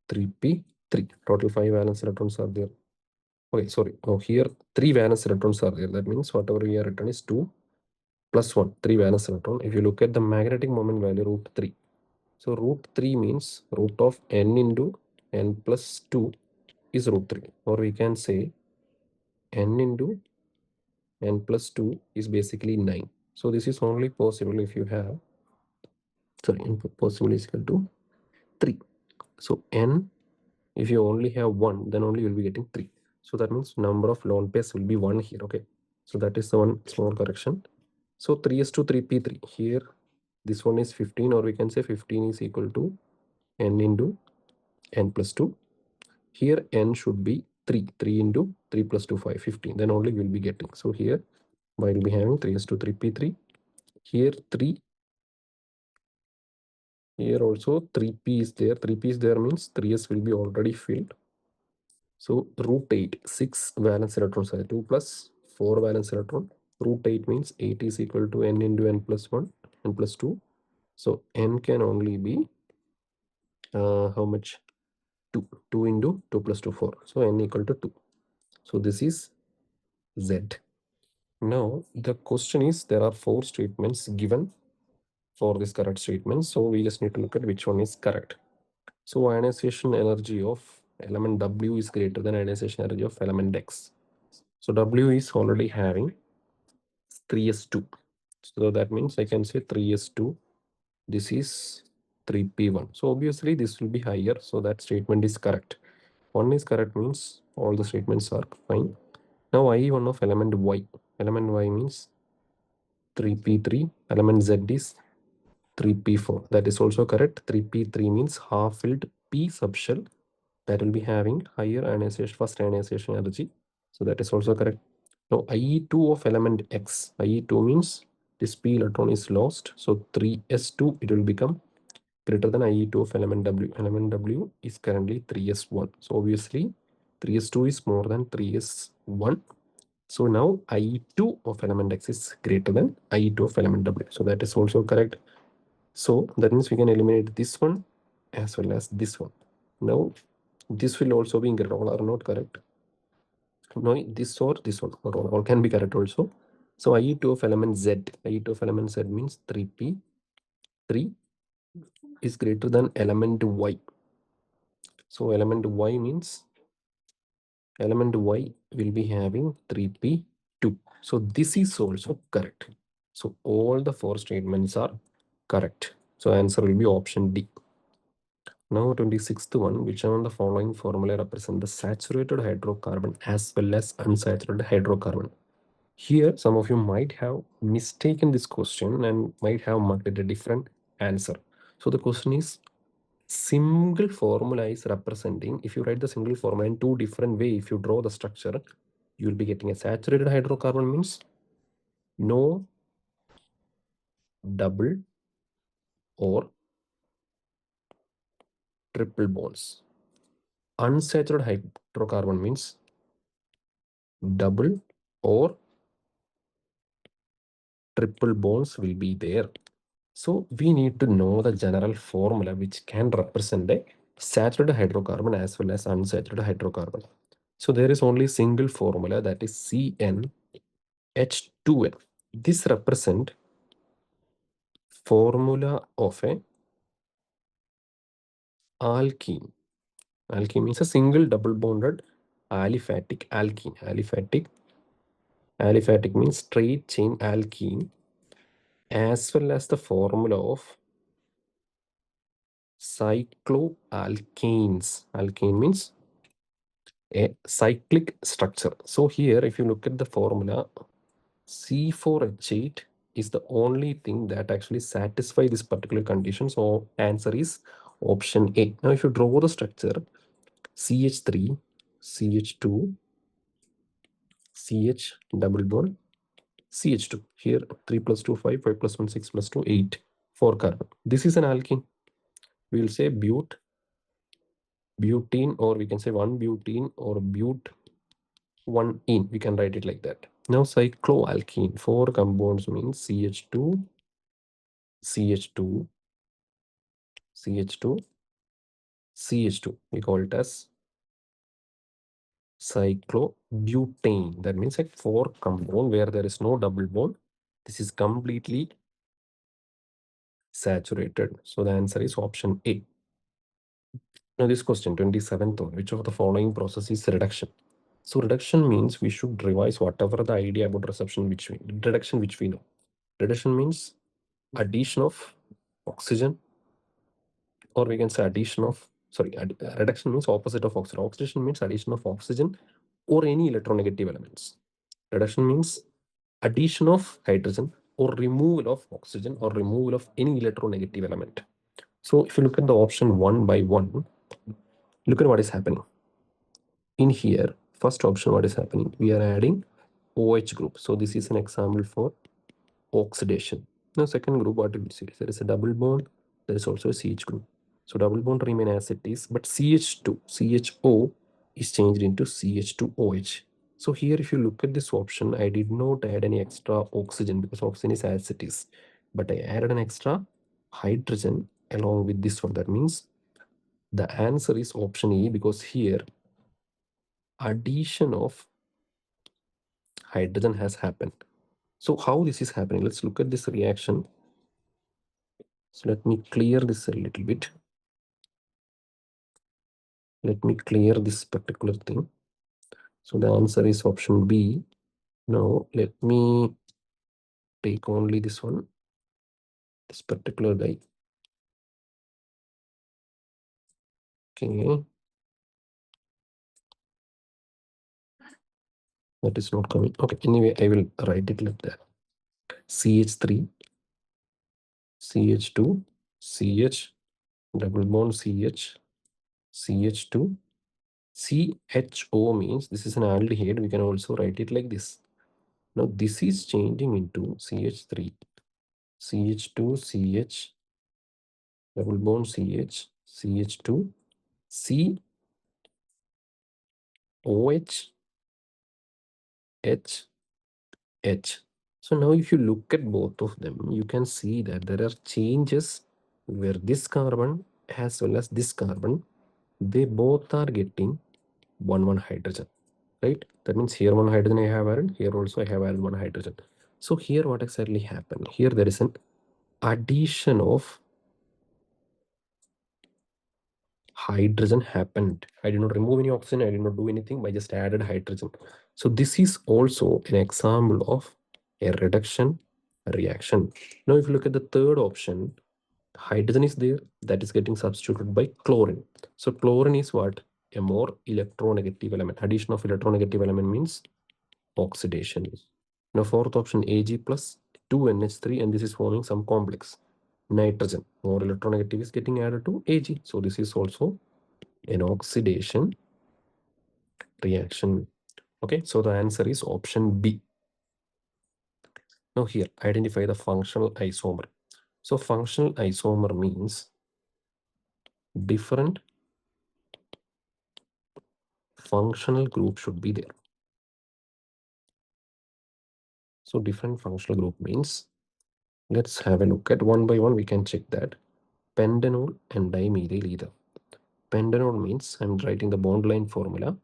3p3, total 5 valence electrons are there. Okay, sorry. Oh, here 3 valence electrons are there. That means whatever we are written is 2 plus 1, 3 valence electron. If you look at the magnetic moment value, root 3. So root 3 means root of n into n plus 2 is root 3. Or we can say n into n plus 2 is basically 9. So this is only possible if you have, sorry, possible is equal to 3. So n, if you only have 1, then only you'll be getting 3. So that means number of lone pairs will be 1 here. Okay, so that is the one small correction. So 3s2 3p3 here, this one is 15, or we can say 15 is equal to n into n plus 2. Here n should be 3. 3 into 3 plus 2, 5, 15. Then only we'll be getting. So here we'll be having 3s2 3p3. Here 3. Here also 3p is there. 3p is there means 3s will be already filled. So root 8, 6 valence electrons are 2 plus 4 valence electron. Root 8 means 8 is equal to n into n plus 1, n plus 2. So n can only be how much? 2. 2 into 2 plus 2, 4. So n equal to 2. So this is Z. Now the question is, there are 4 statements given for this correct statement. So we just need to look at which one is correct. So ionization energy of element W is greater than ionization energy of element X. So W is already having 3s2. So that means I can say 3s2. This is 3p1. So obviously this will be higher. So that statement is correct. One is correct means all the statements are fine. Now I1 of element Y. Element Y means 3p3. Element Z is 3p4. That is also correct. 3p3 means half-filled p subshell that will be having higher ionization, first ionization energy. So that is also correct. Now IE2 of element X. IE2 means this p electron is lost. So 3s2 it will become greater than IE2 of element W. Element W is currently 3s1. So obviously 3s2 is more than 3s1. So now IE2 of element X is greater than IE2 of element W. So that is also correct. So that means we can eliminate this one as well as this one. Now this will also be incorrect. All are not correct. No, this or this one or all can be correct also. So IE2 of element Z. IE2 of element Z means 3p3 is greater than element Y. So element Y means element Y will be having 3p2. So this is also correct. So all the four statements are correct. So answer will be option D. Now 26th one, which among the following formula represent the saturated hydrocarbon as well as unsaturated hydrocarbon? Here, some of you might have mistaken this question and might have marked it a different answer. So the question is, single formula is representing, if you write the single formula in two different way, if you draw the structure, you will be getting a saturated hydrocarbon means no double or triple bonds. Unsaturated hydrocarbon means double or triple bonds will be there. So we need to know the general formula which can represent a saturated hydrocarbon as well as unsaturated hydrocarbon. So there is only single formula, that is CnH2n. This represent formula of a alkene. Alkene means a single double bonded aliphatic alkene. Aliphatic means straight chain alkene, as well as the formula of cycloalkanes. Alkane means a cyclic structure. So here, if you look at the formula, C4H8 is the only thing that actually satisfy this particular condition. So answer is option A. Now, if you draw the structure, CH3, CH2, CH double bond, CH2. Here 3 plus 2, 5, 5 plus 1, 6 plus 2, 8, 4 carbon. This is an alkene. We will say butene, or we can say 1-butene or but-1-ene. We can write it like that. Now cycloalkene, 4 compounds means CH2, CH2, CH2, CH2. We call it as cyclobutane. That means like 4 compound where there is no double bond. This is completely saturated. So the answer is option A. Now this question, 27th one, which of the following process is reduction? So reduction means we should revise whatever the idea about reduction which we know. Reduction means addition of oxygen, or we can say addition of, reduction means opposite of oxygen. Oxidation means addition of oxygen or any electronegative elements. Reduction means addition of hydrogen or removal of oxygen or removal of any electronegative element. So if you look at the option one by one, look at what is happening. In here, first option, what is happening? We are adding OH group. So this is an example for oxidation. Now second group, what do we see? There is a double bond. There is also a CH group. So double bond remain as it is, but CH2, CHO is changed into CH2OH. So here, if you look at this option, I did not add any extra oxygen because oxygen is as it is, but I added an extra hydrogen along with this one. That means the answer is option E, because here addition of hydrogen has happened. So how this is happening? Let's look at this reaction. So let me clear this a little bit. Let me clear this particular thing. So the answer is option B. Now let me take only this one, this particular guy. Okay, that is not coming. Okay, anyway, I will write it like that. CH3, CH2, CH, double bond CH, CH2, CHO means this is an aldehyde. We can also write it like this. Now this is changing into CH3, CH2, CH, double bond CH, CH2, C, OH, H, H. So now if you look at both of them, you can see that there are changes where this carbon as well as this carbon, they both are getting one hydrogen, right? That means here one hydrogen I have added, here also I have added one hydrogen. So here what exactly happened? Here there is an addition of hydrogen happened. I did not remove any oxygen, I did not do anything, I just added hydrogen. So this is also an example of a reduction reaction. Now if you look at the third option, hydrogen is there, that is getting substituted by chlorine. So chlorine is what? A more electronegative element. Addition of electronegative element means oxidation. Now fourth option, Ag plus 2NH3, and this is forming some complex. Nitrogen, more electronegative is getting added to Ag. So this is also an oxidation reaction. Okay, so the answer is option B. Now here, identify the functional isomer. So functional isomer means different functional group should be there. So different functional group means, let's have a look at one by one. We can check that. Pentanol and dimethyl ether. Pentanol means, I'm writing the bond line formula.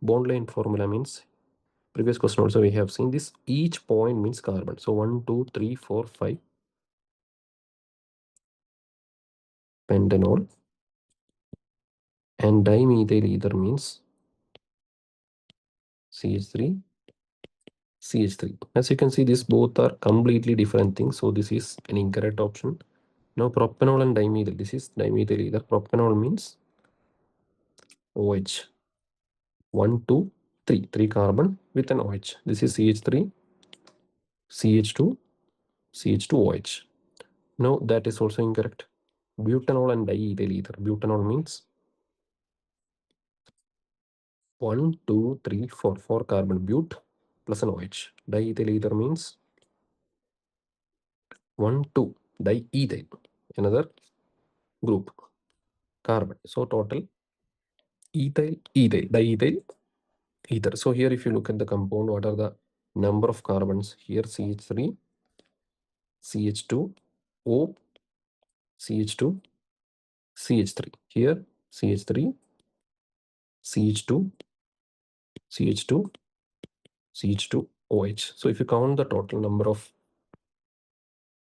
Bond line formula means, previous question also we have seen this, each point means carbon. So 1, 2, 3, 4, 5 pentanol, and dimethyl ether means CH3, CH3. As you can see, these both are completely different things. So this is an incorrect option. Now propanol and dimethyl, this is dimethyl ether. Propanol means OH. 1, 2, 3. 3 carbon with an OH. This is CH3, CH2, CH2OH. No, that is also incorrect. Butanol and diethyl ether. Butanol means 1, 2, 3, 4. 4 carbon but plus an OH. Diethyl ether means 1, 2. Diethyl. Another group. Carbon. So total ethyl, ethyl, diethyl, ether. So here if you look at the compound, what are the number of carbons? Here CH3, CH2, O, CH2, CH3. Here CH3, CH2, CH2, CH2, OH. So if you count the total number of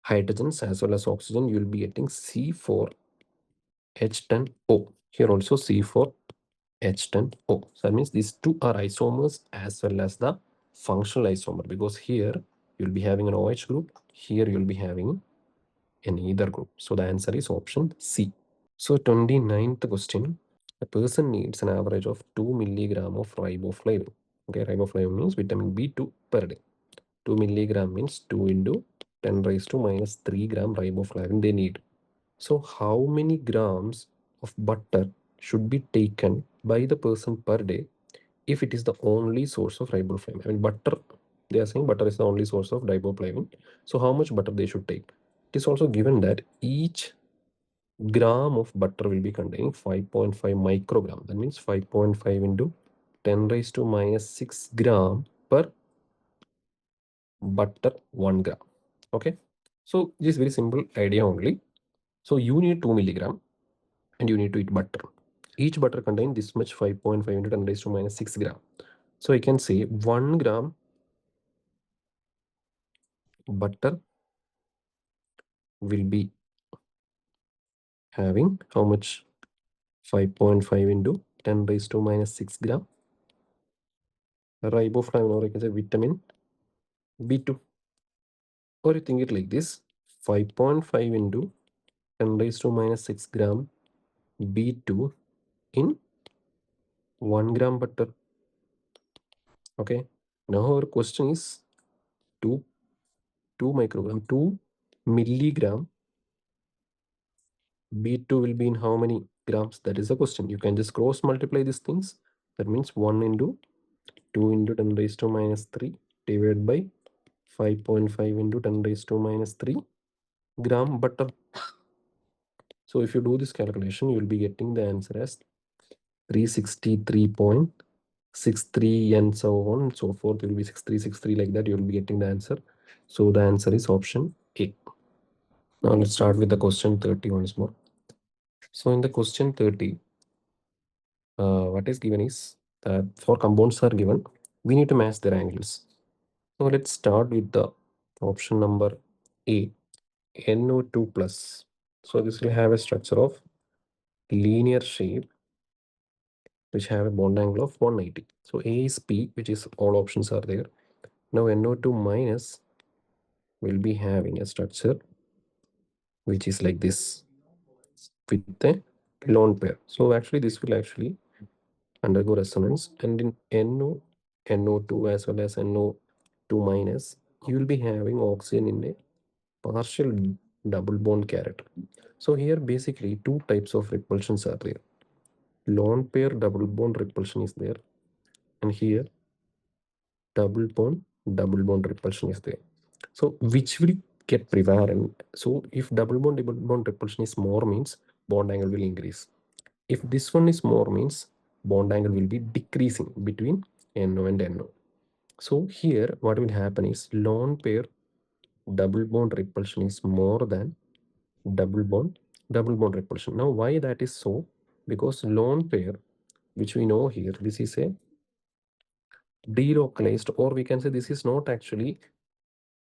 hydrogens as well as oxygen, you will be getting C4H10O. Here also C4H10O. So that means these two are isomers as well as the functional isomer, because here you'll be having an OH group, here you'll be having an ether group. So the answer is option C. So 29th question, a person needs an average of 2 milligram of riboflavin. Okay, riboflavin means vitamin B2 per day. 2 milligram means 2 into 10 raised to minus 3 gram riboflavin they need. So how many grams of butter should be taken by the person per day if it is the only source of riboflavin? I mean, butter, they are saying butter is the only source of riboflavin. So how much butter they should take? It is also given that each gram of butter will be containing 5.5 microgram. That means 5.5 into 10 raised to minus 6 gram per butter 1 gram. Okay. So this is very simple idea only. So you need 2 milligram and you need to eat butter. Each butter contains this much 5.5 into 10 raised to minus 6 gram. So I can say 1 gram butter will be having how much? 5.5 into 10 raised to minus 6 gram. Riboflavin, or you can say vitamin B2. Or you think it like this, 5.5 into 10 raised to minus 6 gram B2 in 1 gram butter. Okay. Now our question is 2 microgram, 2 milligram B2 will be in how many grams? That is the question. You can just cross multiply these things. That means 1 into 2 into 10 raised to minus 3 divided by 5.5 into 10 raised to minus 3 gram butter. So if you do this calculation, you will be getting the answer as 363.63 and so on and so forth. It will be 6363 like that. You will be getting the answer. So the answer is option A. Now let's start with the question 30 once more. So in the question 30, what is given is that 4 compounds are given. We need to match their angles. So let's start with the option number A, NO2 plus. So this will have a structure of linear shape which have a bond angle of 180. So A is P, which is all options are there. Now NO2 minus will be having a structure which is like this with a lone pair. So actually this will actually undergo resonance, and in NO2 as well as NO2 minus, you will be having oxygen in a partial double bond character. So here basically two types of repulsions are there. Lone pair double bond repulsion is there, and here double bond repulsion is there. So which will get prevalent? So if double bond repulsion is more means bond angle will increase. If this one is more means bond angle will be decreasing between NO and NO. So here what will happen is lone pair double bond repulsion is more than double bond repulsion. Now why that is so? Because lone pair, which we know here, this is a delocalized, or we can say this is not actually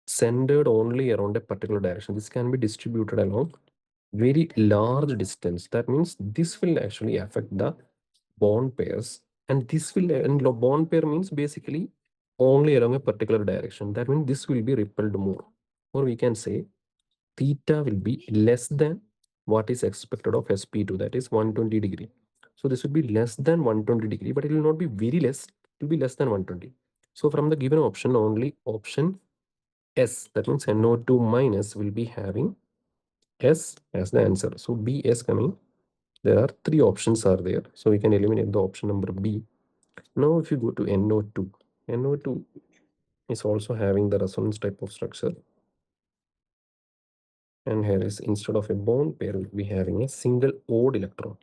centered only around a particular direction. This can be distributed along very large distance. That means this will actually affect the bond pairs, and this will, and bond pair means basically only along a particular direction. That means this will be repelled more, or we can say theta will be less than what is expected of sp2, that is 120 degree. So this will be less than 120 degree, but it will not be very less, it will be less than 120. So from the given option, only option S, that means NO2 minus, will be having S as the answer. So B is coming. There are three options are there. So we can eliminate the option number B. Now if you go to NO2, NO2 is also having the resonance type of structure. And here is, instead of a bond pair, we'll be having a single odd electron.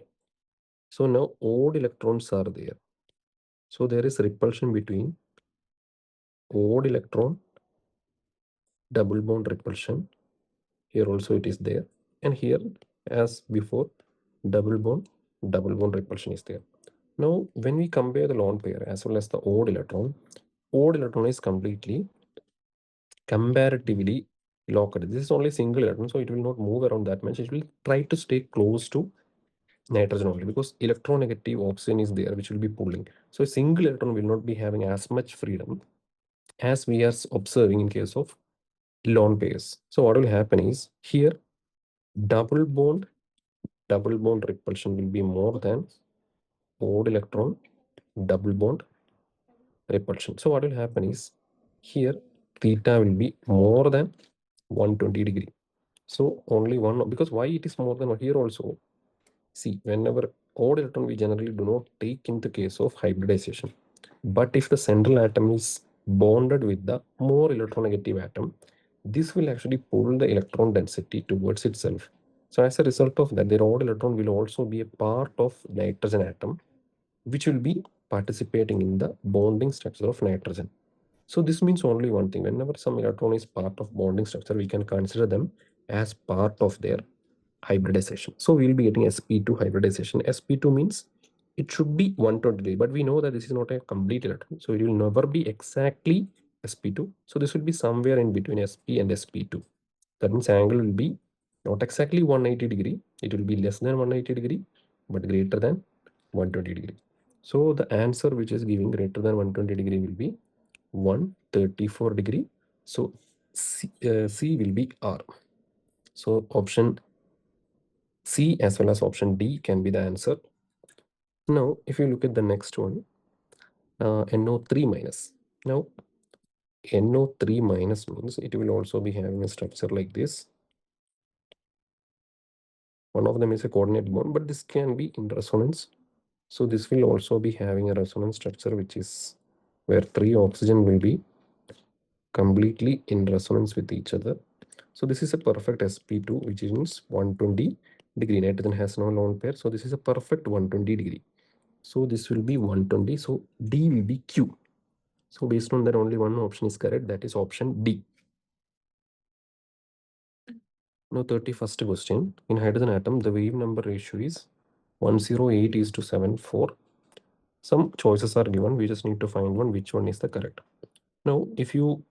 So now odd electrons are there. So there is repulsion between odd electron, double bond repulsion. Here also it is there. And here, as before, double bond repulsion is there. Now, when we compare the lone pair as well as the odd electron is completely comparatively locked. This is only single electron, so it will not move around that much. It will try to stay close to nitrogen only, because electronegative oxygen is there, which will be pulling. So a single electron will not be having as much freedom as we are observing in case of lone pairs. So what will happen is here double bond repulsion will be more than odd electron double bond repulsion. So what will happen is here theta will be more than 120 degree. So only one, because why it is more than here also. See, whenever odd electron we generally do not take in the case of hybridization. But if the central atom is bonded with the more electronegative atom, this will actually pull the electron density towards itself. So as a result of that, the odd electron will also be a part of nitrogen atom, which will be participating in the bonding structure of nitrogen. So this means only one thing. Whenever some electron is part of bonding structure, we can consider them as part of their hybridization. So we will be getting sp2 hybridization. Sp2 means it should be 120, but we know that this is not a complete electron. So it will never be exactly sp2. So this will be somewhere in between sp and sp2. That means angle will be not exactly 180 degree. It will be less than 180 degree, but greater than 120 degree. So the answer which is giving greater than 120 degree will be 134 degree. So C will be R. So option C as well as option D can be the answer. Now, if you look at the next one, NO3 minus. Now, NO3 minus means it will also be having a structure like this. One of them is a coordinate bond, but this can be in resonance. So this will also be having a resonance structure, which is where 3 oxygen will be completely in resonance with each other. So this is a perfect sp2, which means 120 degree. Nitrogen has no lone pair. So this is a perfect 120 degree. So this will be 120. So D will be Q. So based on that, only one option is correct. That is option D. Now 31st question. In hydrogen atom, the wave number ratio is 108 is to 74. Some choices are given. We just need to find one, which one is the correct. Now, if you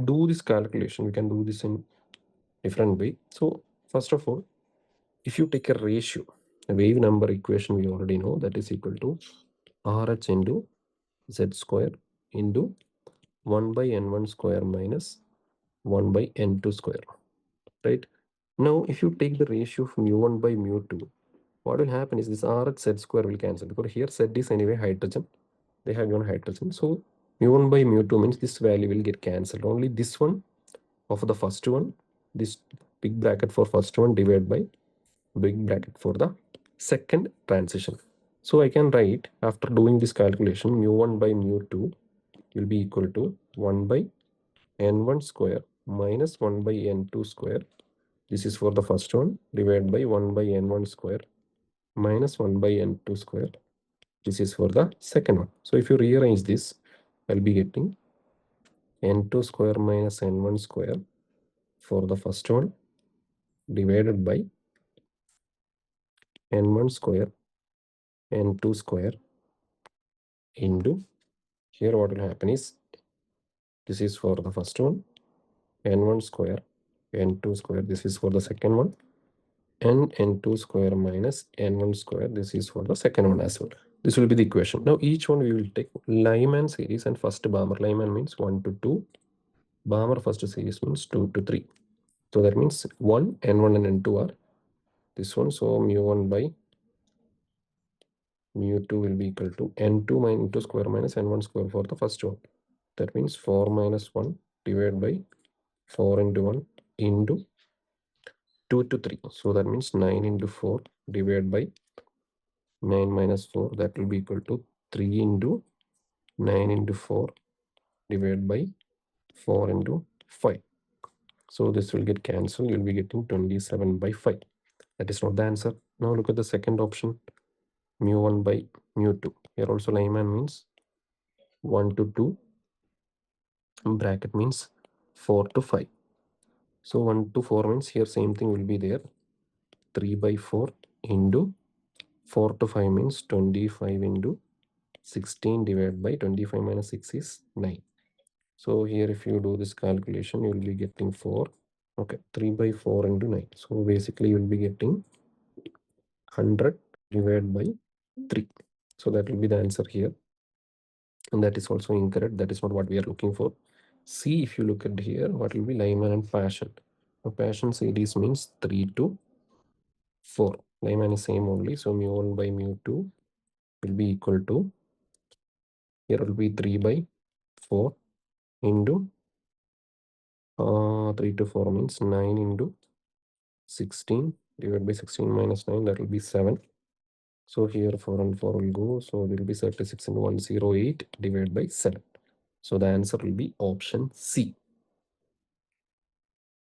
do this calculation, we can do this in different way. So first of all, if you take a ratio, a wave number equation we already know, that is equal to RH into Z square into 1 by N1 square minus 1 by N2 square, right? Now, if you take the ratio of mu1 by mu2, what will happen is this RH Z square will cancel, because here Z is anyway hydrogen. They have given hydrogen. So mu1 by mu2 means this value will get cancelled. Only this one of the first one, this big bracket for first one divided by big bracket for the second transition. So I can write, after doing this calculation, mu1 by mu2 will be equal to 1 by n1 square minus 1 by n2 square. This is for the first one, divided by 1 by n1 square minus 1 by n2 square. This is for the second one. So if you rearrange this, I'll be getting n2 square minus n1 square for the first one divided by n1 square n2 square into, here what will happen is, this is for the first one, n1 square n2 square, this is for the second one, and n2 square minus n1 square, this is for the second one as well. This will be the equation. Now each one we will take Lyman series and first Balmer. Lyman means 1 to 2. Balmer first series means 2 to 3. So that means 1, n1 and n2 are this one. So mu1 by mu2 will be equal to n2 minus n2 square minus n1 square for the first one. That means 4 minus 1 divided by 4 into 1 into 2 to 3. So that means 9 into 4 divided by 9 minus 4. That will be equal to 3 into 9 into 4 divided by 4 into 5. So this will get cancelled. You'll be getting 27 by 5. That is not the answer. Now look at the second option. Mu1 by mu2. Here also Lyman means 1 to 2. Bracket means 4 to 5. So 1 to 4 means here same thing will be there. 3 by 4 into 4 to 5 means 25 into 16 divided by 25 minus 6 is 9. So here if you do this calculation, you will be getting 4. Okay, 3 by 4 into 9. So basically you will be getting 100 divided by 3. So that will be the answer here. And that is also incorrect. That is not what we are looking for. See, if you look at here, what will be Lyman and Passion. Now Passion series means 3 to 4. Lyman is same only. So mu1 by mu2 will be equal to, here will be 3 by 4 into 3 to 4 means 9 into 16 divided by 16 minus 9, that will be 7. So here 4 and 4 will go. So there will be 36 into 108 divided by 7. So the answer will be option C.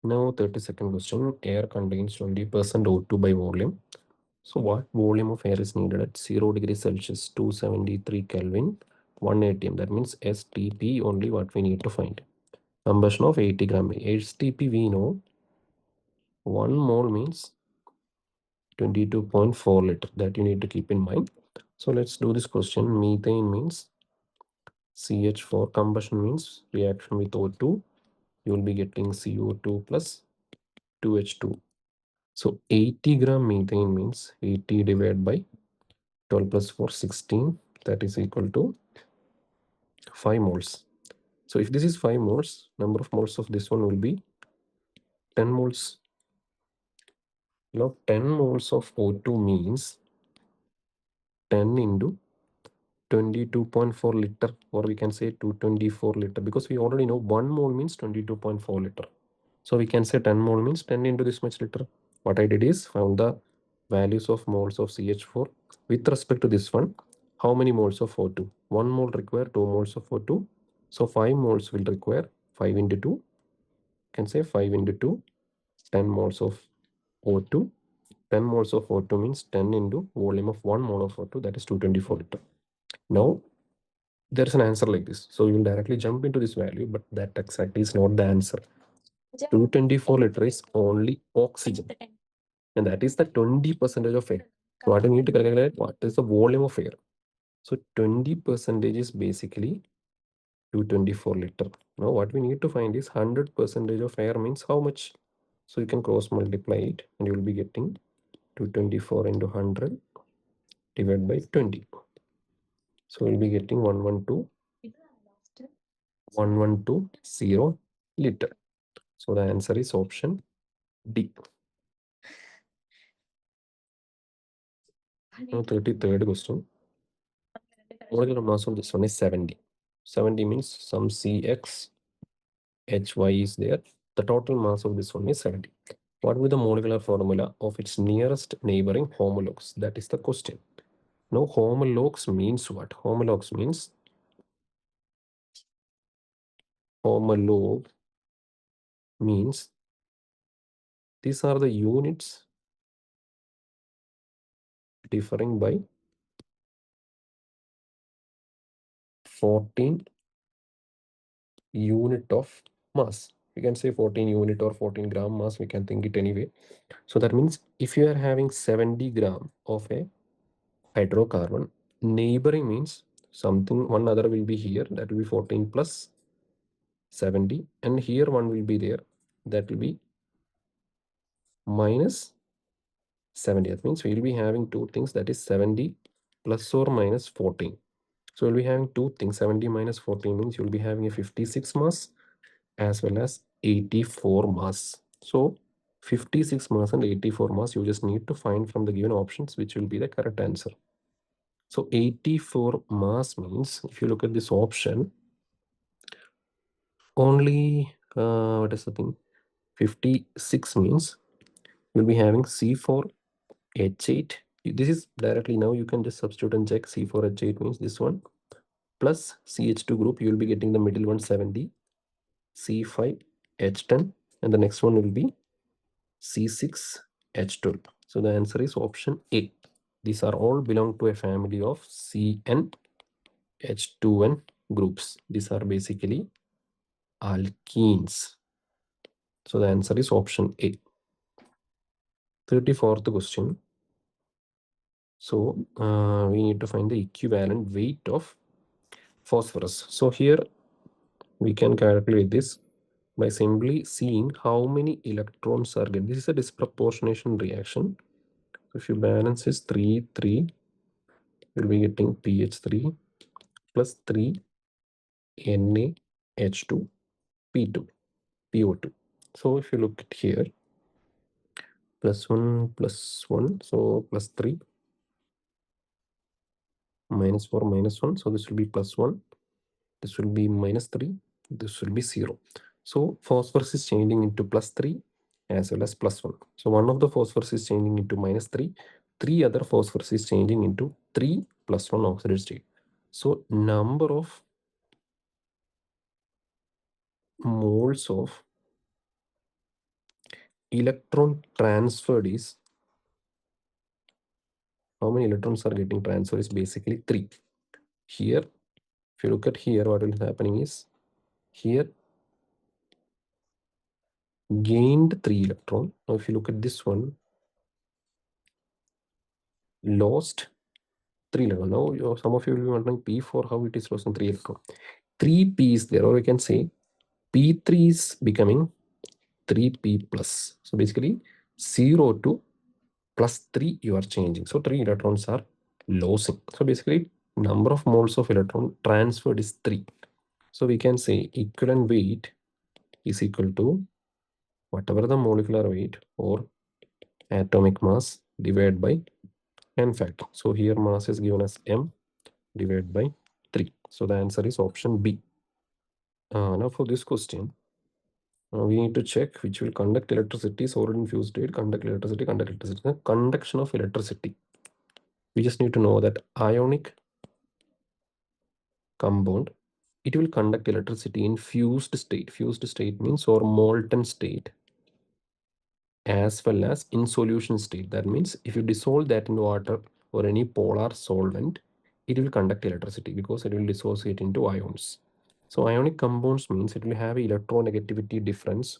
Now 32nd question. Air contains 20% O2 by volume. So what volume of air is needed at 0 degrees Celsius, 273 Kelvin, 1 atm? That means STP only what we need to find. Combustion of 80 gram. STP we know 1 mole means 22.4 liter. That you need to keep in mind. So let's do this question. Methane means CH4. Combustion means reaction with O2. You will be getting CO2 plus 2H2. So 80 gram methane means 80 divided by 12 plus 4, 16. That is equal to 5 moles. So if this is 5 moles, number of moles of this one will be 10 moles. Now 10 moles of O2 means 10 into 22.4 liter, or we can say 224 liter, because we already know 1 mole means 22.4 liter. So we can say 10 mole means 10 into this much liter. What I did is found the values of moles of CH4 with respect to this one. How many moles of O2? 1 mole require 2 moles of O2. So 5 moles will require 5 into 2. You can say 5 into 2, 10 moles of O2. 10 moles of O2 means 10 into volume of 1 mole of O2, that is 224 liter. Now there's an answer like this. So you will directly jump into this value, but that exactly is not the answer. 224 liter is only oxygen, and that is the 20% of air. So what you need to calculate, what is the volume of air? So 20% is basically 224 liter. Now what we need to find is 100% of air means how much? So you can cross multiply it and you will be getting 224 into 100 divided by 20. So we'll be getting 1120 liter. So the answer is option D. Now 33rd question. Molecular mass of this one is 70. 70 means some CX HY is there. The total mass of this one is 70. What will be the molecular formula of its nearest neighboring homologues? That is the question. Now homologues means what? Homologues means homologue means these are the units differing by 14 unit of mass. We can say 14 unit or 14 gram mass, we can think it anyway. So that means if you are having 70 gram of a hydrocarbon, neighboring means something, one other will be here, that will be 14 plus 70, and here one will be there, that will be minus 70. That means we will be having two things, that is 70 plus or minus 14. So we'll be having two things. 70 minus 14 means you'll be having a 56 mass as well as 84 mass. So 56 mass and 84 mass, you just need to find from the given options which will be the correct answer. So 84 mass means, if you look at this option, only, what is the thing? 56 means you'll be having C4H8. This is directly, now you can just substitute and check. C4H8 means this one plus CH2 group, you will be getting the middle one 70, C5H10, and the next one will be C6H12. So the answer is option A. These are all belong to a family of CnH2n groups. These are basically alkenes. So the answer is option A. 34th question. So we need to find the equivalent weight of phosphorus. So here we can calculate this by simply seeing how many electrons are getting. This is a disproportionation reaction. So if you balance is 3, 3, you'll be getting pH3 plus 3 NaH2 P2 PO2. So if you look at here, plus 1, so plus 3 minus 4 minus 1, so this will be plus 1, this will be minus 3, this will be 0. So phosphorus is changing into plus 3 as well as plus 1. So one of the phosphorus is changing into minus 3, three other phosphorus is changing into 3 plus 1 oxidized state. So number of moles of electron transferred is, how many electrons are getting transferred is basically 3. Here, if you look at here, what is happening is, here gained 3 electron. Now if you look at this one, lost 3 electron. Now some of you will be wondering P4, how it is losing 3 electron. 3p is there, or we can say P3 is becoming 3p plus. So basically 0 to plus 3 you are changing. So 3 electrons are losing. So basically, number of moles of electron transferred is 3. So we can say equivalent weight is equal to whatever the molecular weight or atomic mass divided by n factor. So here mass is given as m divided by 3. So the answer is option B. Now for this question, we need to check which will conduct electricity, solid in fused state, conduct electricity, conduct electricity. The conduction of electricity. We just need to know that ionic compound, it will conduct electricity in fused state. Fused state means or molten state, as well as in solution state. That means if you dissolve that in water or any polar solvent, it will conduct electricity because it will dissociate into ions. So ionic compounds means it will have electronegativity difference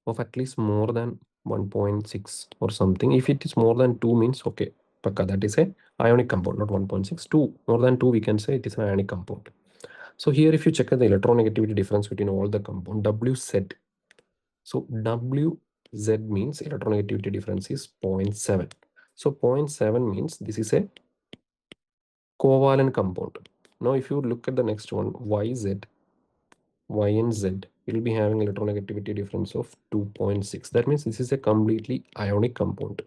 of at least more than 1.6 or something. If it is more than 2 means okay, Paka, that is a ionic compound, not 1.6. 2, more than 2 we can say it is an ionic compound. So here if you check the electronegativity difference between all the compound, WZ. So WZ means electronegativity difference is 0.7. So 0.7 means this is a covalent compound. Now if you look at the next one, YZ, Y and Z, it will be having electronegativity difference of 2.6. That means this is a completely ionic compound.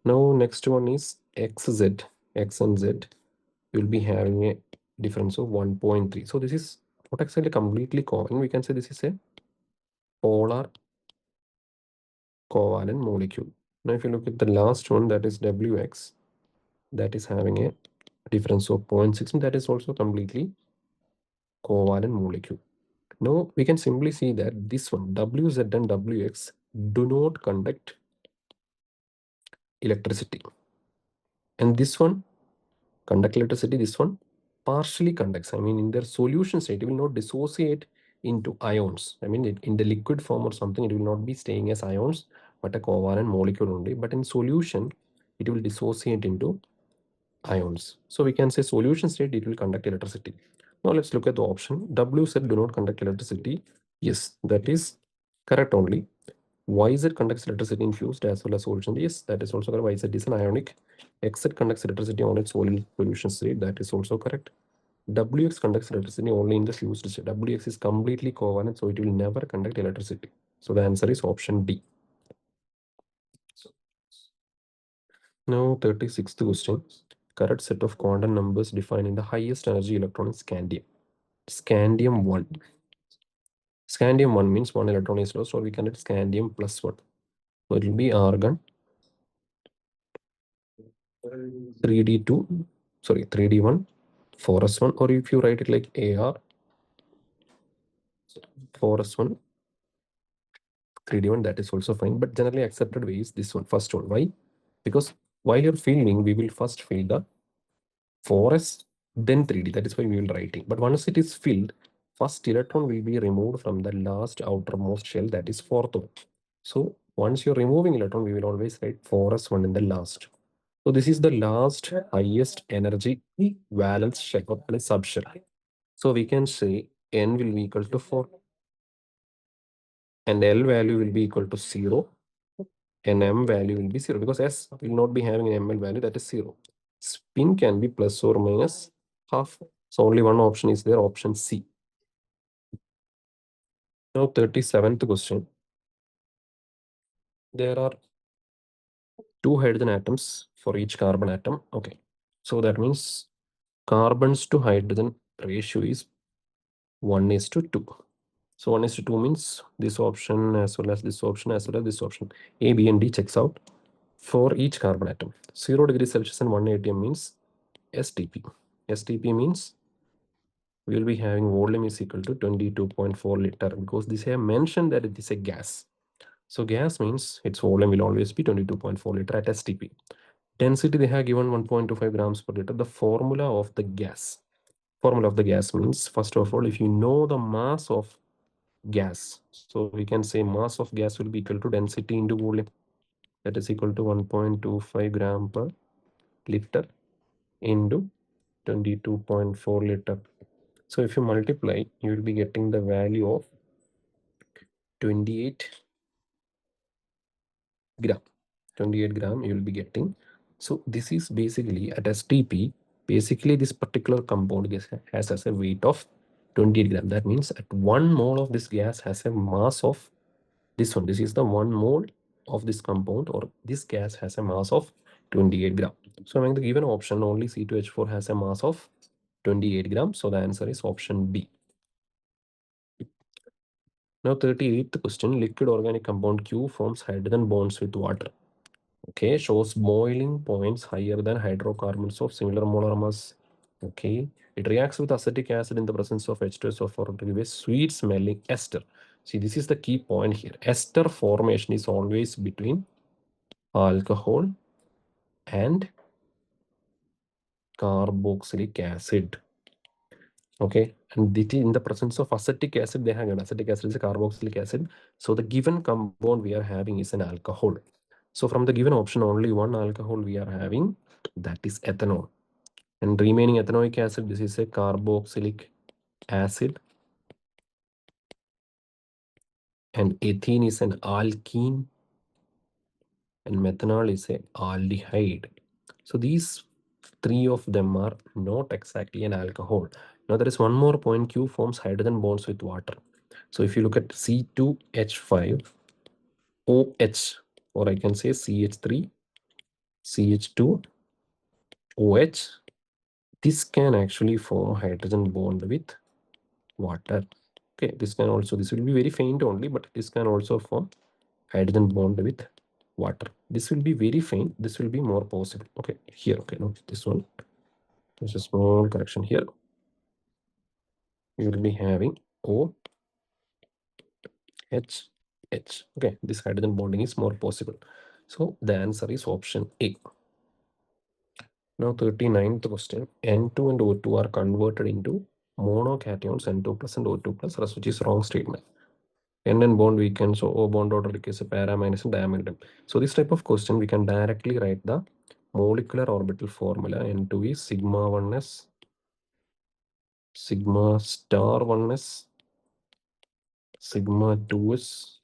Now next one is XZ, X and Z will be having a difference of 1.3. So this is not actually completely covalent. We can say this is a polar covalent molecule. Now if you look at the last one, that is WX, that is having a difference of 0.6, and that is also completely covalent molecule. Now we can simply see that this one, WZ and WX, do not conduct electricity. And this one conduct electricity, this one partially conducts. I mean, in their solution state, it will not dissociate into ions. I mean, in the liquid form or something, it will not be staying as ions, but a covalent molecule only. But in solution, it will dissociate into ions. So we can say solution state, it will conduct electricity. Now let's look at the option. WZ do not conduct electricity. Yes, that is correct only. YZ conducts electricity in fused as well as solution. Yes, that is also correct. YZ is an ionic. XZ conducts electricity on its solid solution state. That is also correct. WX conducts electricity only in the fused state. WX is completely covalent, so it will never conduct electricity. So the answer is option D. Now 36th question. Correct set of quantum numbers defining the highest energy electron is scandium. Scandium 1. Scandium 1 means 1 electron is lost, or we can write scandium plus 1. So it will be argon 3D2, sorry, 3D1, 4s1, or if you write it like AR 4s1, 3D1, that is also fine. But generally accepted way is this one, first one. Why? Because while you're filling, we will first fill the 4s, then 3D. That is why we will writing. But once it is filled, first electron will be removed from the last outermost shell, that is fourth one. So once you're removing electron, we will always write 4s1 in the last. So this is the last highest energy valence shell or subshell. So we can say n will be equal to 4 and L value will be equal to 0 and M value will be 0 because S will not be having an ML value, that is 0. Spin can be plus or minus half. So only one option is there, option C. Now 37th question. There are 2 hydrogen atoms for each carbon atom. Okay. So that means carbons to hydrogen ratio is 1 is to 2. So 1 is to 2 means this option as well as this option as well as this option. A, B, and D checks out for each carbon atom. 0 degrees Celsius and 1 atm means STP. STP means we will be having volume is equal to 22.4 liter because this have mentioned that it is a gas. So gas means its volume will always be 22.4 liter at STP. Density they have given 1.25 grams per liter. The formula of the gas. Formula of the gas means first of all, if you know the mass of gas, so we can say mass of gas will be equal to density into volume. That is equal to 1.25 gram per liter into 22.4 liter. So if you multiply, you will be getting the value of 28 gram. 28 gram you will be getting. So this is basically at STP. Basically, this particular compound has a weight of 28 gram. That means at 1 mole of this gas has a mass of this one. This is the 1 mole of this compound, or this gas has a mass of 28 gram. So among the given option, only C2H4 has a mass of 28 grams. So the answer is option B. Now 38th question, liquid organic compound Q forms hydrogen bonds with water. Okay, shows boiling points higher than hydrocarbons of similar molar mass. Okay, it reacts with acetic acid in the presence of H2SO4 to give a sweet smelling ester. See, this is the key point here. Ester formation is always between alcohol and carboxylic acid. Okay, and in the presence of acetic acid, they have an acetic acid is a carboxylic acid. So the given compound we are having is an alcohol. So from the given option, only one alcohol we are having, that is ethanol. And remaining ethanoic acid, this is a carboxylic acid. And ethene is an alkene. And methanol is a aldehyde. So these three of them are not exactly an alcohol. Now there is one more point. Q forms hydrogen bonds with water. So if you look at C2H5 OH, or I can say CH3 CH2 OH, this can actually form hydrogen bond with water. Okay, this will be very faint only, but this can also form hydrogen bond with water. This will be very faint. This will be more possible. Okay, here. Okay, no, this one. There's a small correction here. You will be having OH. Okay, this hydrogen bonding is more possible. So the answer is option A. Now 39th question. N2 and O2 are converted into monocations N2 plus and O2 plus, which is wrong statement. N bond weakens, so O bond order is a para minus and diamond. So this type of question we can directly write the molecular orbital formula. N2 is sigma 1s, sigma star 1s, sigma 2s,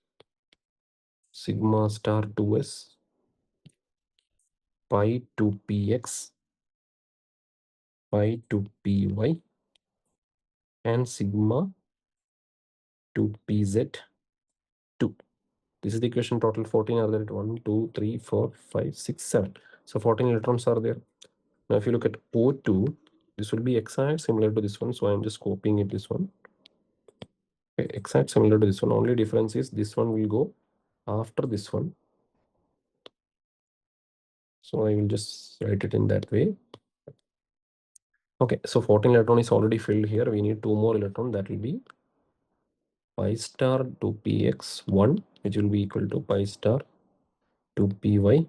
sigma star 2s, pi 2px, pi 2py, and sigma 2pz2. This is the equation. Total 14 are there. 1, 2, 3, 4, 5, 6, 7. So 14 electrons are there. Now if you look at O2, this will be exact similar to this one. So I'm just copying it this one. Okay, exact similar to this one. Only difference is this one will go after this one. So I will just write it in that way. Okay, so 14 electron is already filled here. We need 2 more electron. That will be pi star 2px1, which will be equal to pi star 2py1.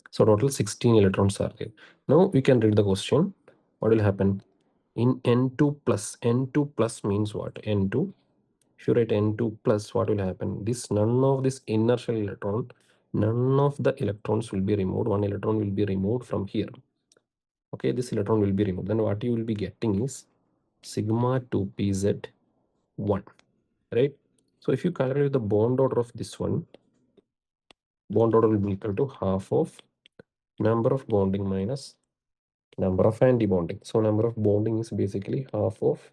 So total 16 electrons are there. Now we can read the question. What will happen? In N2 plus means what? N2. If you write N2 plus, what will happen? None of this inner shell electron, none of the electrons will be removed. One electron will be removed from here. Okay, this electron will be removed. Then what you will be getting is sigma 2pz1, right? So if you calculate the bond order of this one, bond order will be equal to half of number of bonding minus number of anti-bonding. So number of bonding is basically half of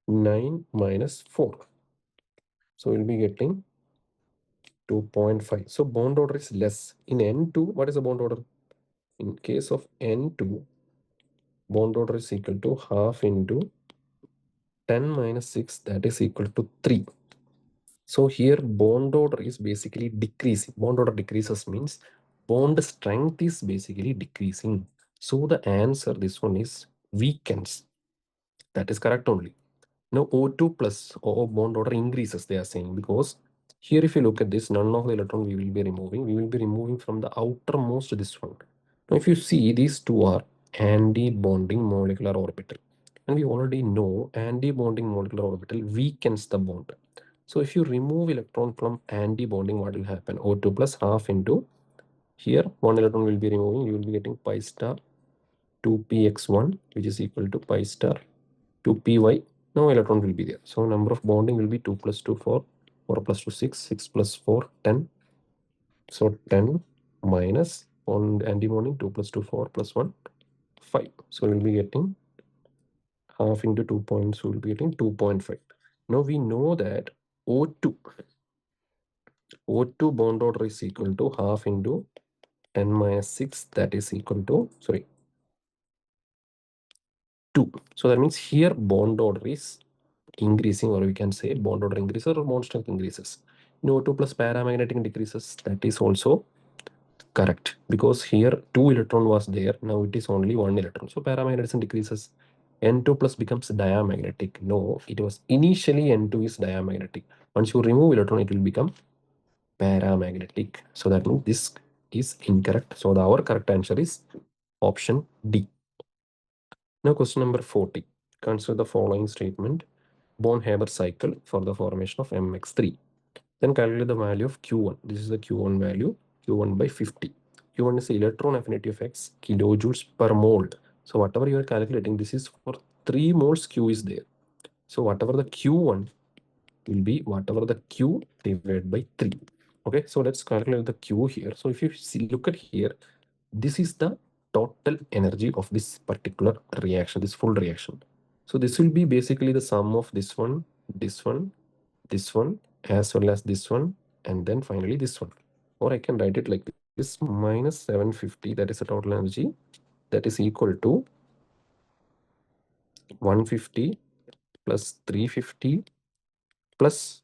9 minus 4. So we'll be getting 2.5. So bond order is less. In N2, what is the bond order? In case of N2, bond order is equal to half into 10 minus 6, that is equal to 3. So here bond order is basically decreasing. Bond order decreases means bond strength is basically decreasing. So the answer, this one is weakens. That is correct only. Now O2 plus O bond order increases, they are saying, because here if you look at this, none of the electron we will be removing. We will be removing from the outermost this one. Now if you see, these two are anti-bonding molecular orbital. And we already know anti-bonding molecular orbital weakens the bond. So if you remove electron from anti-bonding, what will happen? O2 plus half into, here one electron will be removing, you will be getting pi star 2px1, which is equal to pi star 2py. No electron will be there. So number of bonding will be 2 plus 2, 4, 4 plus 2, 6, 6 plus 4, 10. So 10. minus on antimony 2 plus 2 4 plus 1 5. So we'll be getting half into 2 points, we'll be getting 2.5. Now we know that O2 O2 bond order is equal to half into 10 minus 6, that is equal to, sorry, 2. So that means here bond order is increasing, or we can say bond order increases or bond strength increases. In O2 plus paramagnetic decreases, that is also correct, because here 2 electron was there, now it is only 1 electron. So paramagnetism decreases. N2 plus becomes diamagnetic. No, it was initially N2 is diamagnetic. Once you remove electron, it will become paramagnetic. So that means this is incorrect. So our correct answer is option D. Now question number 40. Consider the following statement. Born-Haber cycle for the formation of MX3. Then calculate the value of Q1. This is the Q1 value, Q1 by 50. Q1 is the electron affinity of X kilojoules per mole. So whatever you are calculating, this is for 3 moles Q is there. So whatever the Q1 will be whatever the Q divided by 3. Okay, so let's calculate the Q here. So if you see, look at here, this is the total energy of this particular reaction, this full reaction. So this will be basically the sum of this one, this one, this one, as well as this one, and then finally this one. Or I can write it like this, minus 750, that is the total energy, that is equal to 150 plus 350 plus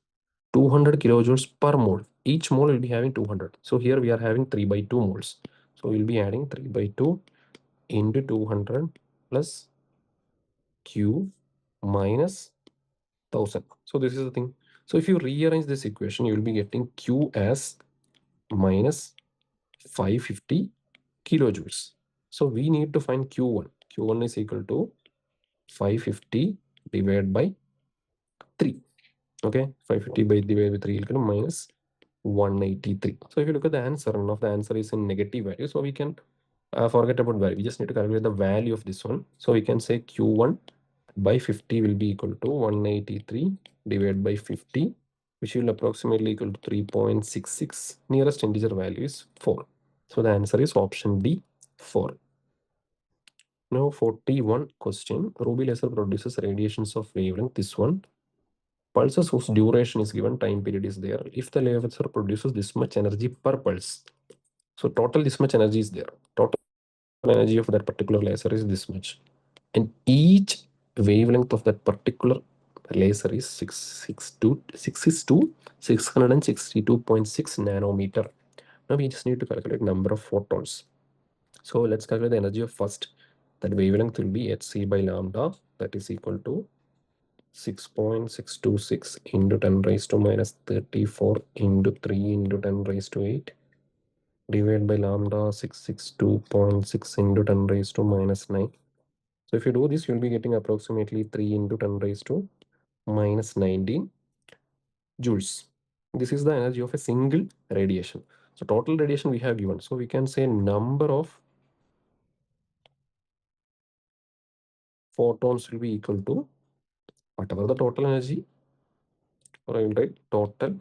200 kilojoules per mole. Each mole will be having 200. So here we are having 3 by 2 moles. So we'll be adding 3 by 2 into 200 plus Q minus 1000. So this is the thing. So if you rearrange this equation, you will be getting Q as minus 550 kilojoules. So we need to find Q1. Q1 is equal to 550 divided by 3. Okay, 550 by divided by 3 equal to minus 183. So if you look at the answer, none of the answer is in negative value. So we can forget about value. We just need to calculate the value of this one. So we can say Q1 by 50 will be equal to 183 divided by 50, which will approximately equal to 3.66. Nearest integer value is 4. So the answer is option D, 4. Now 41 question. Ruby laser produces radiations of wavelength, this one. Pulses whose duration is given, time period is there. If the laser produces this much energy per pulse, so total this much energy is there. Total energy of that particular laser is this much. And each wavelength of that particular laser is 662.6 nanometer. Now we just need to calculate number of photons. So let's calculate the energy of first. That wavelength will be hc by lambda, that is equal to 6.626 into 10 raised to minus 34 into 3 into 10 raised to 8 divided by lambda 662.6 into 10 raised to minus 9. So if you do this, you'll be getting approximately 3 into 10 raised to minus 19 joules. This is the energy of a single radiation. So total radiation we have given. So we can say number of photons will be equal to whatever the total energy, or I will write total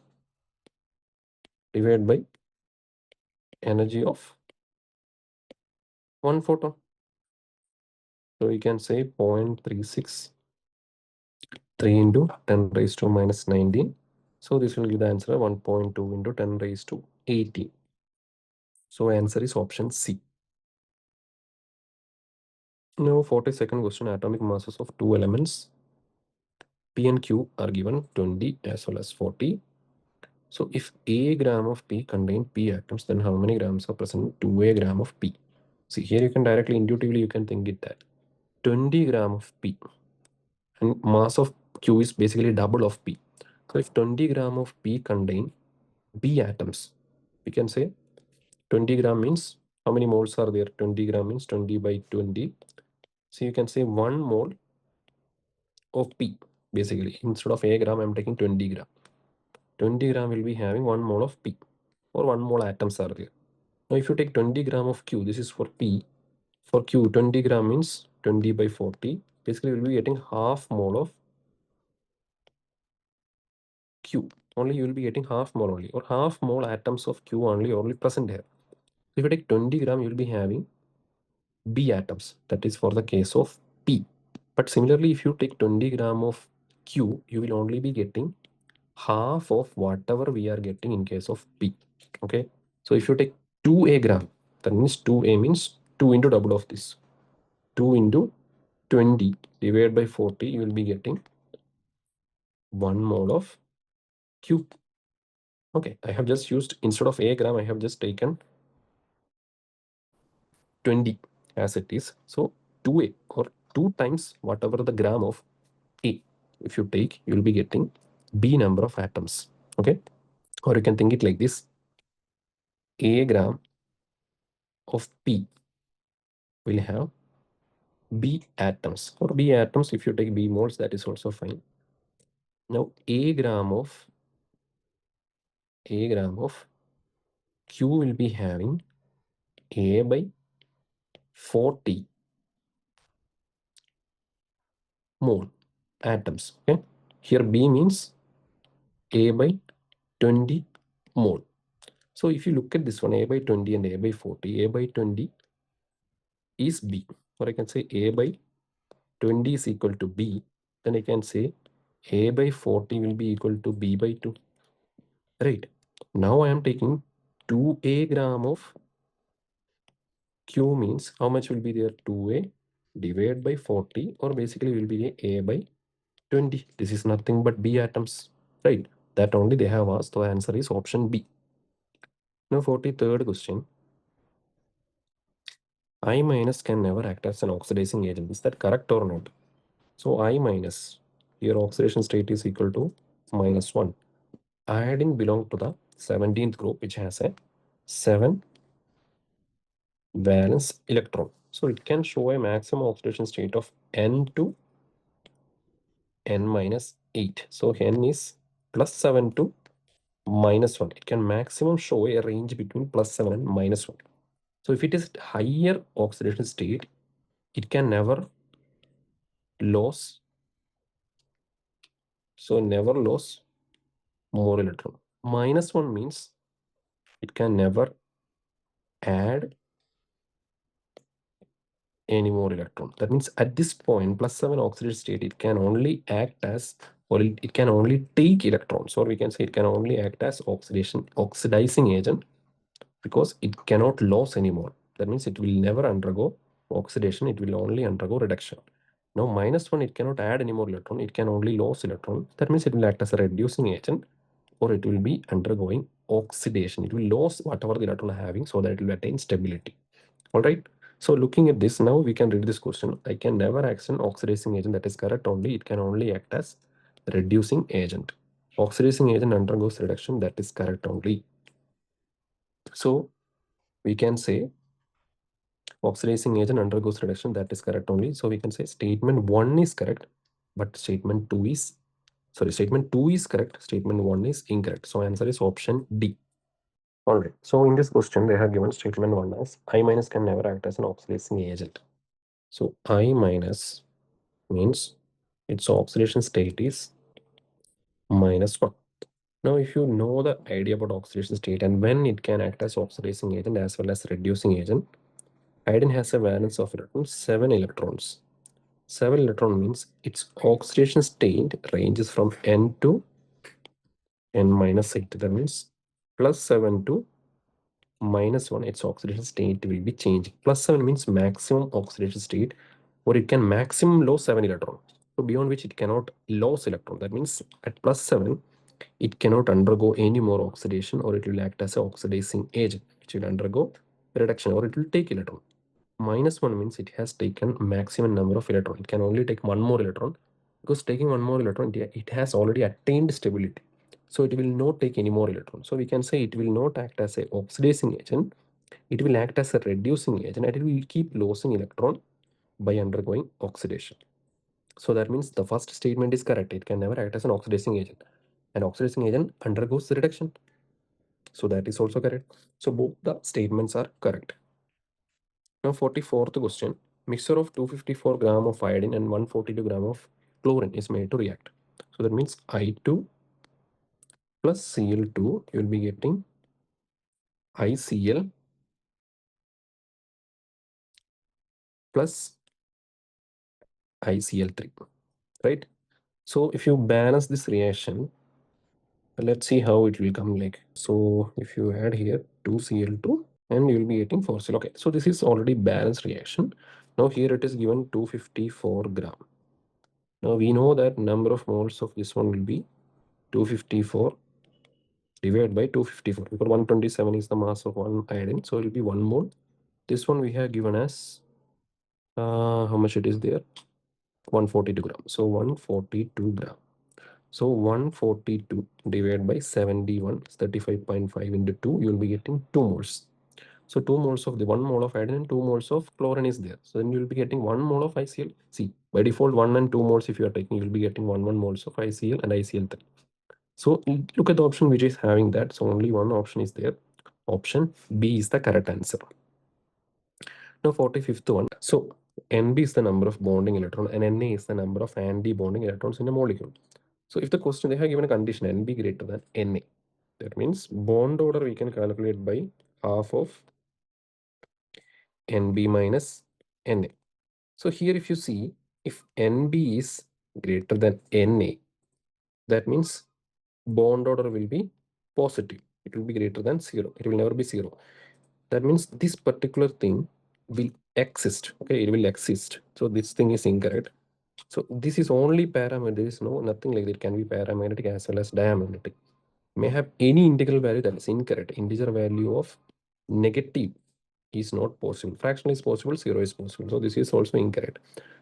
divided by energy of one photon. So we can say 0.36 3 into 10 raised to minus 19. So this will give the answer 1.2 into 10 raised to 18. So answer is option C. Now 42nd question, atomic masses of two elements P and Q are given 20 as well as 40. So if a gram of P contain P atoms, then how many grams are present to a gram of P? See, here you can directly, intuitively, you can think it that 20 gram of P and mass of Q is basically double of P. So if 20 gram of P contain B atoms, we can say 20 gram means how many moles are there? 20 gram means 20 by 20. So you can say 1 mole of P. Basically, instead of a gram, I'm taking 20 gram. 20 gram will be having 1 mole of P, or 1 mole atoms are there. Now, if you take 20 gram of Q, this is for P. For Q, 20 gram means 20 by 40. Basically, we'll be getting half mole of Q. Only you will be getting half mole only, or half mole atoms of Q only present here. If you take 20 gram, you will be having B atoms. That is for the case of P. But similarly, if you take 20 gram of Q, you will only be getting half of whatever we are getting in case of P. Okay. So if you take 2A gram, that means 2A means 2 into double of this. 2 into 20 divided by 40, you will be getting 1 mole of Q. Okay, I have just used, instead of A gram, I have just taken 20 as it is. So 2A or 2 times whatever the gram of A, if you take, you will be getting B number of atoms. Okay, or you can think it like this: A gram of P will have B atoms, or B atoms. If you take B moles, that is also fine. Now A gram of Q will be having A by 40 mole atoms. Okay, here B means A by 20 mole. So if you look at this one, A by 20 and A by 40, A by 20 is B, or I can say A by 20 is equal to B. Then I can say A by 40 will be equal to B by 2. Right. Now I am taking 2A gram of Q, means how much will be there? 2A divided by 40, or basically will be A by 20. This is nothing but B atoms. Right. That only they have asked. So the answer is option B. Now 43rd question. I minus can never act as an oxidizing agent. Is that correct or not? So I minus, here oxidation state is equal to -1. Iodine belong to the 17th group, which has a 7 valence electron. So it can show a maximum oxidation state of N to N minus 8. So N is +7 to -1. It can maximum show a range between +7 and -1. So if it is higher oxidation state, it can never lose. So never lose more electron. -1 means it can never add any more electron. That means at this point, +7 oxidation state, it can only act as, or it can only take electrons, or we can say it can only act as oxidizing agent, because it cannot lose anymore. That means it will never undergo oxidation, it will only undergo reduction. Now -1, it cannot add any more electron, it can only lose electron. That means it will act as a reducing agent, or it will be undergoing oxidation. It will lose whatever the electron having, so that it will attain stability. All right. So looking at this, now we can read this question. I can never act as an oxidizing agent. That is correct only. It can only act as reducing agent. Oxidizing agent undergoes reduction. That is correct only. So we can say oxidizing agent undergoes reduction. That is correct only. So we can say statement 1 is correct, but statement 2 is, statement 2 is correct. Statement 1 is incorrect. So answer is option D. All right. So in this question, they have given statement 1 as I minus can never act as an oxidizing agent. So I minus means its oxidation state is -1. Now, if you know the idea about oxidation state and when it can act as oxidizing agent as well as reducing agent, iodine has a valence of electrons, 7 electrons. 7 electron means its oxidation state ranges from N to N minus 8. That means +7 to -1, its oxidation state will be changing. +7 means maximum oxidation state, or it can maximum lose 7 electron. So beyond which it cannot lose electron. That means at +7, it cannot undergo any more oxidation, or it will act as an oxidizing agent, which will undergo reduction, or it will take electron. -1 means it has taken maximum number of electron. It can only take one more electron, because taking one more electron, it has already attained stability. So it will not take any more electron. So we can say it will not act as a oxidizing agent. It will act as a reducing agent, and it will keep losing electron by undergoing oxidation. So that means the first statement is correct. It can never act as an oxidizing agent. An oxidizing agent undergoes reduction. So that is also correct. So both the statements are correct. Now 44th question. Mixture of 254 gram of iodine and 142 gram of chlorine is made to react. So that means I2 plus Cl2, you will be getting ICl plus ICl3, right? So if you balance this reaction, let's see how it will come like. So if you add here 2Cl2 and you will be getting 4Cl. Okay, so this is already balanced reaction. Now here it is given 254 gram. Now we know that number of moles of this one will be 254 divided by 254 because 127 is the mass of one iodine, so it will be 1 mole. This one we have given as how much it is there, 142 gram. So 142 gram. So 142 divided by 71 is 35.5 into 2. You will be getting 2 moles. So 2 moles of the 1 mole of iodine and 2 moles of chlorine is there. So then you will be getting 1 mole of ICl. See, by default 1 and 2 moles if you are taking, you will be getting 1 moles of ICl and ICl3. So look at the option which is having that. So only one option is there. Option B is the correct answer. Now 45th one. So Nb is the number of bonding electron and Na is the number of anti-bonding electrons in a molecule. So if the question they have given a condition Nb greater than Na, that means bond order we can calculate by half of Nb minus Na. So here if you see, if Nb is greater than Na, that means bond order will be positive. It will be greater than 0. It will never be 0. That means this particular thing will exist. Okay, it will exist. So this thing is incorrect. So this is only paramagnetic. There is nothing like that. It can be paramagnetic as well as diamagnetic. May have any integral value that is incorrect. Integer value of negative is not possible. Fraction is possible, 0 is possible. So this is also incorrect.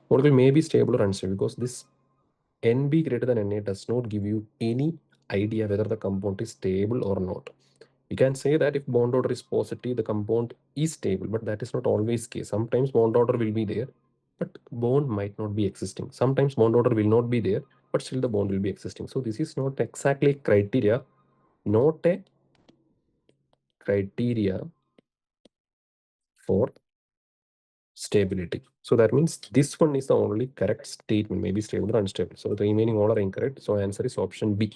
Molecule may be stable or unstable because this Nb greater than Na does not give you any idea whether the compound is stable or not. You can say that if bond order is positive, the compound is stable, but that is not always case. Sometimes bond order will be there, but bond might not be existing. Sometimes bond order will not be there, but still the bond will be existing. So this is not exactly criteria, not a criteria for stability. So that means this one is the only correct statement, maybe stable or unstable. So the remaining all are incorrect. So answer is option B.